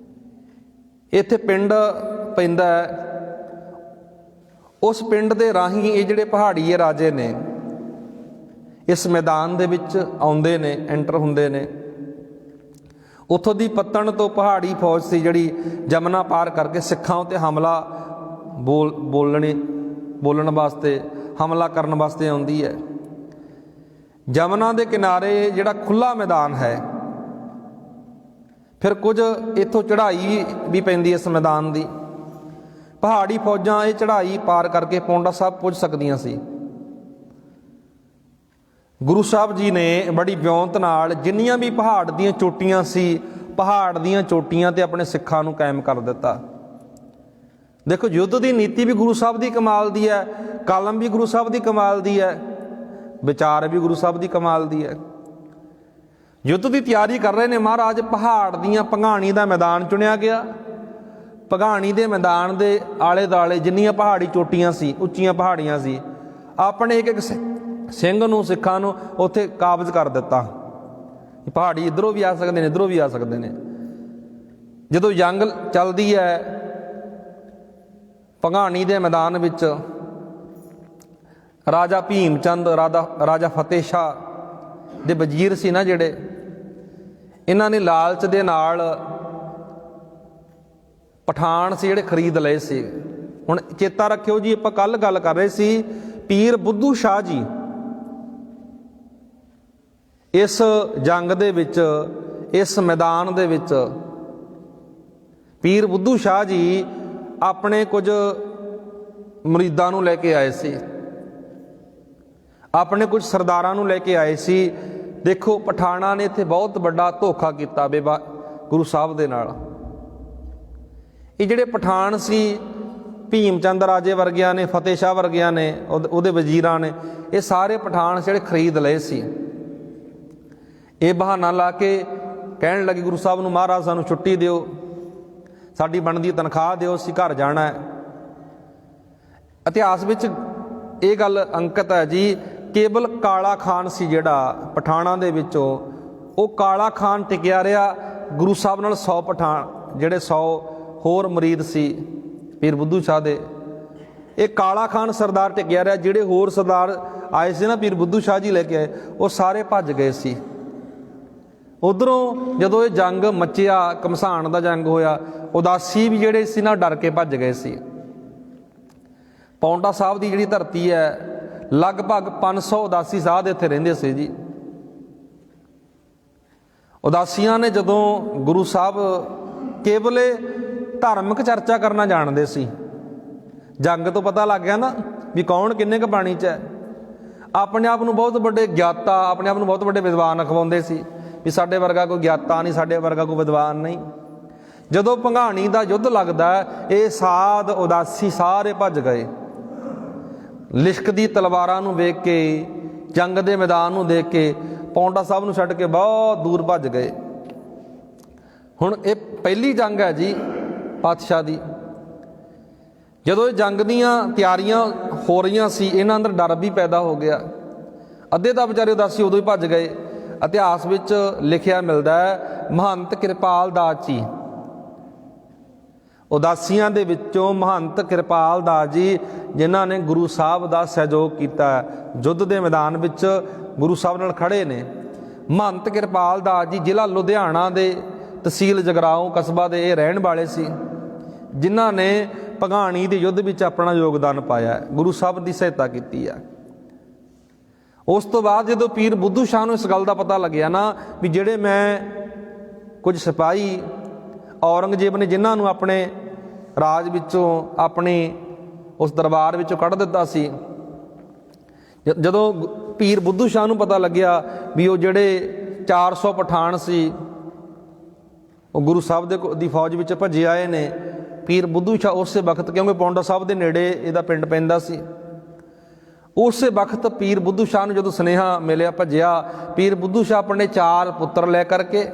ਇੱਥੇ ਪਿੰਡ ਪੈਂਦਾ ਹੈ। ਉਸ ਪਿੰਡ ਦੇ ਰਾਹੀਂ ਇਹ ਜਿਹੜੇ ਪਹਾੜੀਏ ਰਾਜੇ ਨੇ ਇਸ ਮੈਦਾਨ ਦੇ ਵਿੱਚ ਆਉਂਦੇ ਨੇ, ਐਂਟਰ ਹੁੰਦੇ ਨੇ। ਉੱਥੋਂ ਦੀ ਪੱਤਣ ਤੋਂ ਪਹਾੜੀ ਫੌਜ ਸੀ ਜਿਹੜੀ ਜਮਨਾ ਪਾਰ ਕਰਕੇ ਸਿੱਖਾਂ ਉੱਤੇ ਹਮਲਾ ਬੋਲਣ ਵਾਸਤੇ, ਹਮਲਾ ਕਰਨ ਵਾਸਤੇ ਆਉਂਦੀ ਹੈ। ਜਮਨਾ ਦੇ ਕਿਨਾਰੇ ਜਿਹੜਾ ਖੁੱਲ੍ਹਾ ਮੈਦਾਨ ਹੈ, ਫਿਰ ਕੁਝ ਇੱਥੋਂ ਚੜ੍ਹਾਈ ਵੀ ਪੈਂਦੀ ਇਸ ਮੈਦਾਨ ਦੀ। ਪਹਾੜੀ ਫੌਜਾਂ ਇਹ ਚੜ੍ਹਾਈ ਪਾਰ ਕਰਕੇ ਪੌਂਟਾ ਸਾਹਿਬ ਪੁੱਜ ਸਕਦੀਆਂ ਸੀ। ਗੁਰੂ ਸਾਹਿਬ ਜੀ ਨੇ ਬੜੀ ਵਿਉਂਤ ਨਾਲ ਜਿੰਨੀਆਂ ਵੀ ਪਹਾੜ ਦੀਆਂ ਚੋਟੀਆਂ ਸੀ, ਪਹਾੜ ਦੀਆਂ ਚੋਟੀਆਂ ਤੇ ਆਪਣੇ ਸਿੱਖਾਂ ਨੂੰ ਕਾਇਮ ਕਰ ਦਿੱਤਾ। ਦੇਖੋ, ਯੁੱਧ ਦੀ ਨੀਤੀ ਵੀ ਗੁਰੂ ਸਾਹਿਬ ਦੀ ਕਮਾਲ ਦੀ ਹੈ, ਕਲਮ ਵੀ ਗੁਰੂ ਸਾਹਿਬ ਦੀ ਕਮਾਲ ਦੀ ਹੈ, ਵਿਚਾਰ ਵੀ ਗੁਰੂ ਸਾਹਿਬ ਦੀ ਕਮਾਲ ਦੀ ਹੈ। ਯੁੱਧ ਦੀ ਤਿਆਰੀ ਕਰ ਰਹੇ ਨੇ ਮਹਾਰਾਜ। ਪਹਾੜ ਦੀਆਂ ਭੰਗਾਣੀ ਦਾ ਮੈਦਾਨ ਚੁਣਿਆ ਗਿਆ। ਭੰਗਾਣੀ ਦੇ ਮੈਦਾਨ ਦੇ ਆਲੇ ਦੁਆਲੇ ਜਿੰਨੀਆਂ ਪਹਾੜੀ ਚੋਟੀਆਂ ਸੀ, ਉੱਚੀਆਂ ਪਹਾੜੀਆਂ ਸੀ, ਆਪਣੇ ਇੱਕ ਇੱਕ ਸਿੰਘ ਨੂੰ, ਸਿੱਖਾਂ ਨੂੰ ਉੱਥੇ ਕਾਬਜ਼ ਕਰ ਦਿੱਤਾ। ਪਹਾੜੀ ਇੱਧਰੋਂ ਵੀ ਆ ਸਕਦੇ ਨੇ, ਇੱਧਰੋਂ ਵੀ ਆ ਸਕਦੇ ਨੇ। ਜਦੋਂ ਜੰਗ ਚੱਲਦੀ ਹੈ ਭੰਗਾਣੀ ਦੇ ਮੈਦਾਨ ਵਿੱਚ, ਰਾਜਾ ਭੀਮ ਚੰਦ, ਰਾਜਾ ਫਤਿਹ ਸ਼ਾਹ ਦੇ ਵਜ਼ੀਰ ਸੀ ਨਾ ਜਿਹੜੇ, ਇਹਨਾਂ ਨੇ ਲਾਲਚ ਦੇ ਨਾਲ ਪਠਾਨ ਸੀ ਜਿਹੜੇ ਖਰੀਦ ਲਏ ਸੀ। ਹੁਣ ਚੇਤਾ ਰੱਖਿਓ ਜੀ, ਆਪਾਂ ਕੱਲ ਗੱਲ ਕਰ ਰਹੇ ਸੀ ਪੀਰ ਬੁੱਧੂ ਸ਼ਾਹ ਜੀ ਇਸ ਜੰਗ ਦੇ ਵਿੱਚ, ਇਸ ਮੈਦਾਨ ਦੇ ਵਿੱਚ ਪੀਰ ਬੁੱਧੂ ਸ਼ਾਹ ਜੀ ਆਪਣੇ ਕੁਝ ਮੁਰੀਦਾਂ ਨੂੰ ਲੈ ਕੇ ਆਏ ਸੀ, ਆਪਣੇ ਕੁਝ ਸਰਦਾਰਾਂ ਨੂੰ ਲੈ ਕੇ ਆਏ ਸੀ। ਦੇਖੋ, ਪਠਾਨਾਂ ਨੇ ਇੱਥੇ ਬਹੁਤ ਵੱਡਾ ਧੋਖਾ ਕੀਤਾ ਗੁਰੂ ਸਾਹਿਬ ਦੇ ਨਾਲ। ਇਹ ਜਿਹੜੇ ਪਠਾਨ ਸੀ, ਭੀਮ ਚੰਦ ਰਾਜੇ ਵਰਗਿਆਂ ਨੇ, ਫਤਿਹ ਸ਼ਾਹ ਵਰਗਿਆਂ ਨੇ, ਉਹਦੇ ਵਜ਼ੀਰਾਂ ਨੇ, ਇਹ ਸਾਰੇ ਪਠਾਨ ਜਿਹੜੇ ਖਰੀਦ ਲਏ ਸੀ। ਇਹ ਬਹਾਨਾ ਲਾ ਕੇ ਕਹਿਣ ਲੱਗੇ ਗੁਰੂ ਸਾਹਿਬ ਨੂੰ, ਮਹਾਰਾਜ ਸਾਨੂੰ ਛੁੱਟੀ ਦਿਓ, ਸਾਡੀ ਬਣਦੀ ਤਨਖਾਹ ਦਿਓ, ਅਸੀਂ ਘਰ ਜਾਣਾ ਹੈ। ਇਤਿਹਾਸ ਵਿੱਚ ਇਹ ਗੱਲ ਅੰਕਿਤ ਹੈ ਜੀ, ਕੇਵਲ ਕਾਲਾ ਖਾਨ ਸੀ ਜਿਹੜਾ ਪਠਾਨਾਂ ਦੇ ਵਿੱਚੋਂ, ਉਹ ਕਾਲਾ ਖਾਨ ਟਿਕਿਆ ਰਿਹਾ। ਗੁਰੂ ਸਾਹਿਬ ਨਾਲ 100 ਪਠਾਨ, ਜਿਹੜੇ 100 ਹੋਰ ਮੁਰੀਦ ਸੀ ਪੀਰ ਬੁੱਧੂ ਸ਼ਾਹ ਦੇ, ਇਹ ਕਾਲਾ ਖਾਨ ਸਰਦਾਰ ਟਿਕਿਆ ਰਿਹਾ। ਜਿਹੜੇ ਹੋਰ ਸਰਦਾਰ ਆਏ ਸੀ ਨਾ, ਪੀਰ ਬੁੱਧੂ ਸ਼ਾਹ ਜੀ ਲੈ ਕੇ ਆਏ, ਉਹ ਸਾਰੇ ਭੱਜ ਗਏ ਸੀ। ਉਧਰੋਂ ਜਦੋਂ ਇਹ ਜੰਗ ਮੱਚਿਆ, ਘਮਸਾਣ ਦਾ ਜੰਗ ਹੋਇਆ, ਉਦਾਸੀ ਵੀ ਜਿਹੜੇ ਸੀ ਨਾ ਡਰ ਕੇ ਭੱਜ ਗਏ ਸੀ। ਪੌਂਟਾ ਸਾਹਿਬ ਦੀ ਜਿਹੜੀ ਧਰਤੀ ਹੈ, ਲਗਭਗ 500 ਉਦਾਸੀ ਸਾਧ ਇੱਥੇ ਰਹਿੰਦੇ ਸੀ ਜੀ। ਉਦਾਸੀਆਂ ਨੇ ਜਦੋਂ ਗੁਰੂ ਸਾਹਿਬ ਕੇਵਲੇ ਧਾਰਮਿਕ ਚਰਚਾ ਕਰਨਾ ਜਾਣਦੇ ਸੀ, ਜੰਗ ਤੋਂ ਪਤਾ ਲੱਗ ਗਿਆ ਨਾ ਵੀ ਕੌਣ ਕਿੰਨੇ ਕੁ ਬਾਣੀ 'ਚ ਹੈ, ਆਪਣੇ ਆਪ ਨੂੰ ਬਹੁਤ ਵੱਡੇ ਗਿਆਤਾ, ਆਪਣੇ ਆਪ ਨੂੰ ਬਹੁਤ ਵੱਡੇ ਵਿਦਵਾਨ ਅਖਵਾਉਂਦੇ ਸੀ ਵੀ ਸਾਡੇ ਵਰਗਾ ਕੋਈ ਗਿਆਤਾ ਨਹੀਂ, ਸਾਡੇ ਵਰਗਾ ਕੋਈ ਵਿਦਵਾਨ ਨਹੀਂ। ਜਦੋਂ ਭੰਗਾਣੀ ਦਾ ਯੁੱਧ ਲੱਗਦਾ ਇਹ ਸਾਧ ਉਦਾਸੀ ਸਾਰੇ ਭੱਜ ਗਏ। ਲਿਸ਼ਕਦੀ ਤਲਵਾਰਾਂ ਨੂੰ ਵੇਖ ਕੇ, ਜੰਗ ਦੇ ਮੈਦਾਨ ਨੂੰ ਦੇਖ ਕੇ ਪੌਂਟਾ ਸਾਹਿਬ ਨੂੰ ਛੱਡ ਕੇ ਬਹੁਤ ਦੂਰ ਭੱਜ ਗਏ। ਹੁਣ ਇਹ ਪਹਿਲੀ ਜੰਗ ਹੈ ਜੀ ਪਾਤਸ਼ਾਹ ਦੀ। ਜਦੋਂ ਇਹ ਜੰਗ ਦੀਆਂ ਤਿਆਰੀਆਂ ਹੋ ਰਹੀਆਂ ਸੀ, ਇਹਨਾਂ ਅੰਦਰ ਡਰ ਵੀ ਪੈਦਾ ਹੋ ਗਿਆ। ਅੱਧੇ ਤਾਂ ਵਿਚਾਰੇ ਉਦਾਸੀ ਉਦੋਂ ਹੀ ਭੱਜ ਗਏ। ਇਤਿਹਾਸ ਵਿੱਚ ਲਿਖਿਆ ਮਿਲਦਾ ਹੈ ਮਹੰਤ ਕਿਰਪਾਲ ਦਾਸ ਜੀ, ਉਦਾਸੀਆਂ ਦੇ ਵਿੱਚੋਂ ਮਹੰਤ ਕਿਰਪਾਲ ਦਾਸ ਜੀ ਜਿਨ੍ਹਾਂ ਨੇ ਗੁਰੂ ਸਾਹਿਬ ਦਾ ਸਹਿਯੋਗ ਕੀਤਾ, ਯੁੱਧ ਦੇ ਮੈਦਾਨ ਵਿੱਚ ਗੁਰੂ ਸਾਹਿਬ ਨਾਲ ਖੜੇ ਨੇ। ਮਹੰਤ ਕਿਰਪਾਲ ਦਾਸ ਜੀ ਜ਼ਿਲ੍ਹਾ ਲੁਧਿਆਣਾ ਦੇ ਤਹਿਸੀਲ ਜਗਰਾਓਂ ਕਸਬਾ ਦੇ ਇਹ ਰਹਿਣ ਵਾਲੇ ਸੀ, ਜਿਨ੍ਹਾਂ ਨੇ ਭੰਗਾਣੀ ਦੇ ਯੁੱਧ ਵਿੱਚ ਆਪਣਾ ਯੋਗਦਾਨ ਪਾਇਆ, ਗੁਰੂ ਸਾਹਿਬ ਦੀ ਸਹਾਇਤਾ ਕੀਤੀ ਹੈ। ਉਸ ਤੋਂ ਬਾਅਦ ਜਦੋਂ ਪੀਰ ਬੁੱਧੂ ਸ਼ਾਹ ਨੂੰ ਇਸ ਗੱਲ ਦਾ ਪਤਾ ਲੱਗਿਆ ਨਾ ਵੀ ਜਿਹੜੇ ਮੈਂ ਕੁਝ ਸਿਪਾਹੀ ਔਰੰਗਜ਼ੇਬ ਨੇ ਜਿਨ੍ਹਾਂ ਨੂੰ ਆਪਣੇ ਰਾਜ ਵਿੱਚੋਂ, ਆਪਣੀ ਉਸ ਦਰਬਾਰ ਵਿੱਚੋਂ ਕੱਢ ਦਿੱਤਾ ਸੀ, ਜਦੋਂ ਪੀਰ ਬੁੱਧੂ ਸ਼ਾਹ ਨੂੰ ਪਤਾ ਲੱਗਿਆ ਵੀ ਉਹ ਜਿਹੜੇ 400 ਪਠਾਨ ਸੀ ਉਹ ਗੁਰੂ ਸਾਹਿਬ ਦੀ ਫੌਜ ਵਿੱਚ ਭੱਜੇ ਆਏ ਨੇ, ਪੀਰ ਬੁੱਧੂ ਸ਼ਾਹ ਉਸੇ ਵਕਤ, ਕਿਉਂਕਿ ਪੌਂਟਾ ਸਾਹਿਬ ਦੇ ਨੇੜੇ ਇਹਦਾ ਪਿੰਡ ਪੈਂਦਾ ਸੀ, ਉਸੇ ਵਕਤ ਪੀਰ ਬੁੱਧੂ ਸ਼ਾਹ ਨੂੰ ਜਦੋਂ ਸੁਨੇਹਾ ਮਿਲਿਆ ਭੱਜਿਆ। ਪੀਰ ਬੁੱਧੂ ਸ਼ਾਹ ਆਪਣੇ 4 ਪੁੱਤਰ ਲੈ ਕਰਕੇ,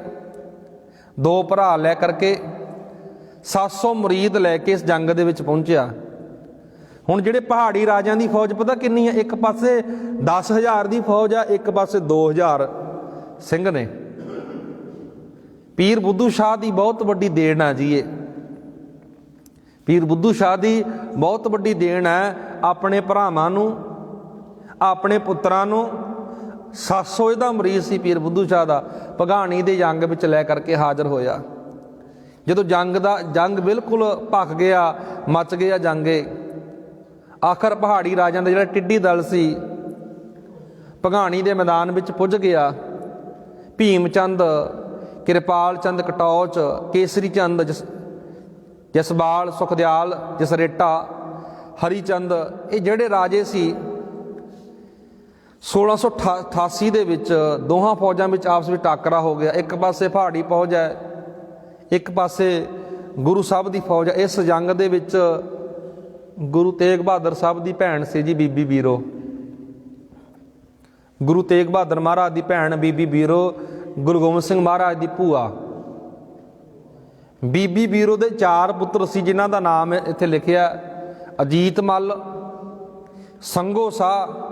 2 ਭਰਾ ਲੈ ਕਰਕੇ, 700 ਮੁਰੀਦ ਲੈ ਕੇ ਇਸ ਜੰਗ ਦੇ ਵਿੱਚ ਪਹੁੰਚਿਆ। ਹੁਣ ਜਿਹੜੇ ਪਹਾੜੀ ਰਾਜਿਆਂ ਦੀ ਫੌਜ ਪਤਾ ਕਿੰਨੀ ਹੈ? ਇੱਕ ਪਾਸੇ 10,000 ਦੀ ਫੌਜ ਆ, ਇੱਕ ਪਾਸੇ 2,000 ਸਿੰਘ ਨੇ। ਪੀਰ ਬੁੱਧੂ ਸ਼ਾਹ ਦੀ ਬਹੁਤ ਵੱਡੀ ਦੇਣ ਆ ਜੀ ਇਹ, ਪੀਰ ਬੁੱਧੂ ਸ਼ਾਹ ਦੀ ਬਹੁਤ ਵੱਡੀ ਦੇਣ ਹੈ ਆਪਣੇ ਭਰਾਵਾਂ ਨੂੰ, ਆਪਣੇ ਪੁੱਤਰਾਂ ਨੂੰ। 700 ਇਹਦਾ ਮਰੀਜ਼ ਸੀ ਪੀਰ ਬੁੱਧੂ ਸ਼ਾਹ ਦਾ, ਭੰਗਾਣੀ ਦੇ ਜੰਗ ਵਿੱਚ ਲੈ ਕਰਕੇ ਹਾਜ਼ਰ ਹੋਇਆ। ਜਦੋਂ ਜੰਗ ਬਿਲਕੁਲ ਭਖ ਗਿਆ, ਮਚ ਗਿਆ ਜੰਗੇ, ਆਖਰ ਪਹਾੜੀ ਰਾਜਿਆਂ ਦਾ ਜਿਹੜਾ ਟਿੱਡੀ ਦਲ ਸੀ ਭੰਗਾਣੀ ਦੇ ਮੈਦਾਨ ਵਿੱਚ ਪੁੱਜ ਗਿਆ। ਭੀਮ ਚੰਦ, ਕਿਰਪਾਲ ਚੰਦ ਕਟੌਚ, ਕੇਸਰੀ ਚੰਦ, ਜਸਬਾਲ, ਸੁਖਦਿਆਲ, ਜਸਰੇਟਾ, ਹਰੀ ਚੰਦ, ਇਹ ਜਿਹੜੇ ਰਾਜੇ ਸੀ 1688 ਦੇ ਵਿੱਚ ਦੋਹਾਂ ਫੌਜਾਂ ਵਿੱਚ ਆਪਸ ਵਿੱਚ ਟਾਕਰਾ ਹੋ ਗਿਆ। ਇੱਕ ਪਾਸੇ ਪਹਾੜੀ ਫੌਜ ਹੈ, ਇੱਕ ਪਾਸੇ ਗੁਰੂ ਸਾਹਿਬ ਦੀ ਫੌਜ ਹੈ। ਇਸ ਜੰਗ ਦੇ ਵਿੱਚ ਗੁਰੂ ਤੇਗ ਬਹਾਦਰ ਸਾਹਿਬ ਦੀ ਭੈਣ ਸੀ ਜੀ ਬੀਬੀ ਬੀਰੋ, ਗੁਰੂ ਤੇਗ ਬਹਾਦਰ ਮਹਾਰਾਜ ਦੀ ਭੈਣ ਬੀਬੀ ਬੀਰੋ, ਗੁਰੂ ਗੋਬਿੰਦ ਸਿੰਘ ਮਹਾਰਾਜ ਦੀ ਭੂਆ। ਬੀਬੀ ਬੀਰੋ ਦੇ 4 ਪੁੱਤਰ ਸੀ ਜਿਨ੍ਹਾਂ ਦਾ ਨਾਮ ਇੱਥੇ ਲਿਖਿਆ ਅਜੀਤ ਮੱਲ, ਸੰਗੋ ਸਾਹ।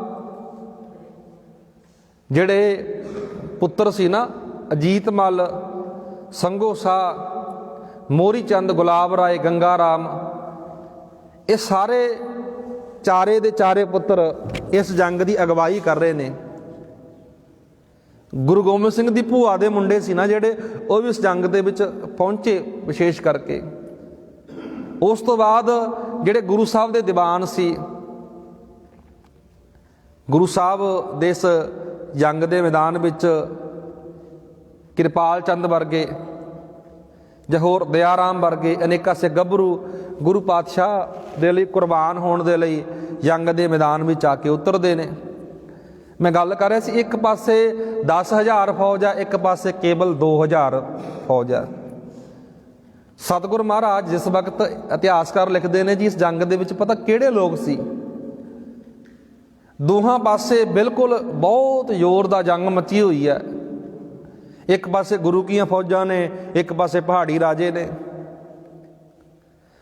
ਜਿਹੜੇ ਪੁੱਤਰ ਸੀ ਨਾ ਅਜੀਤ ਮੱਲ, ਸੰਗੋ ਸਾਹ, ਮੋਹਰੀ ਚੰਦ, ਗੁਲਾਬ ਰਾਏ, ਗੰਗਾ ਰਾਮ, ਇਹ ਸਾਰੇ ਚਾਰੇ ਦੇ ਚਾਰੇ ਪੁੱਤਰ ਇਸ ਜੰਗ ਦੀ ਅਗਵਾਈ ਕਰ ਰਹੇ ਨੇ। ਗੁਰੂ ਗੋਬਿੰਦ ਸਿੰਘ ਦੀ ਭੂਆ ਦੇ ਮੁੰਡੇ ਸੀ ਨਾ ਜਿਹੜੇ, ਉਹ ਵੀ ਇਸ ਜੰਗ ਦੇ ਵਿੱਚ ਪਹੁੰਚੇ ਵਿਸ਼ੇਸ਼ ਕਰਕੇ। ਉਸ ਤੋਂ ਬਾਅਦ ਜਿਹੜੇ ਗੁਰੂ ਸਾਹਿਬ ਦੇ ਦੀਵਾਨ ਸੀ, ਗੁਰੂ ਸਾਹਿਬ ਦੇ ਇਸ ਜੰਗ ਦੇ ਮੈਦਾਨ ਵਿੱਚ ਕਿਰਪਾਲ ਚੰਦ ਵਰਗੇ ਜਾਂ ਹੋਰ ਦਇਆ ਰਾਮ ਵਰਗੇ ਅਨੇਕਾਂ ਸੇ ਗੱਭਰੂ ਗੁਰੂ ਪਾਤਸ਼ਾਹ ਦੇ ਲਈ ਕੁਰਬਾਨ ਹੋਣ ਦੇ ਲਈ ਜੰਗ ਦੇ ਮੈਦਾਨ ਵਿੱਚ ਆ ਕੇ ਉਤਰਦੇ ਨੇ। ਮੈਂ ਗੱਲ ਕਰ ਰਿਹਾ ਸੀ, ਇੱਕ ਪਾਸੇ 10,000 ਫੌਜ ਆ, ਇੱਕ ਪਾਸੇ ਕੇਵਲ 2,000 ਫੌਜ ਆ। ਸਤਿਗੁਰ ਮਹਾਰਾਜ ਜਿਸ ਵਕਤ ਇਤਿਹਾਸਕਾਰ ਲਿਖਦੇ ਨੇ ਜੀ ਇਸ ਜੰਗ ਦੇ ਵਿੱਚ ਪਤਾ ਕਿਹੜੇ ਲੋਕ ਸੀ, ਦੋਹਾਂ ਪਾਸੇ ਬਿਲਕੁਲ ਬਹੁਤ ਜ਼ੋਰ ਦਾ ਜੰਗ ਮੱਚੀ ਹੋਈ ਹੈ। ਇੱਕ ਪਾਸੇ ਗੁਰੂ ਕੀਆਂ ਫੌਜਾਂ ਨੇ, ਇੱਕ ਪਾਸੇ ਪਹਾੜੀ ਰਾਜੇ ਨੇ।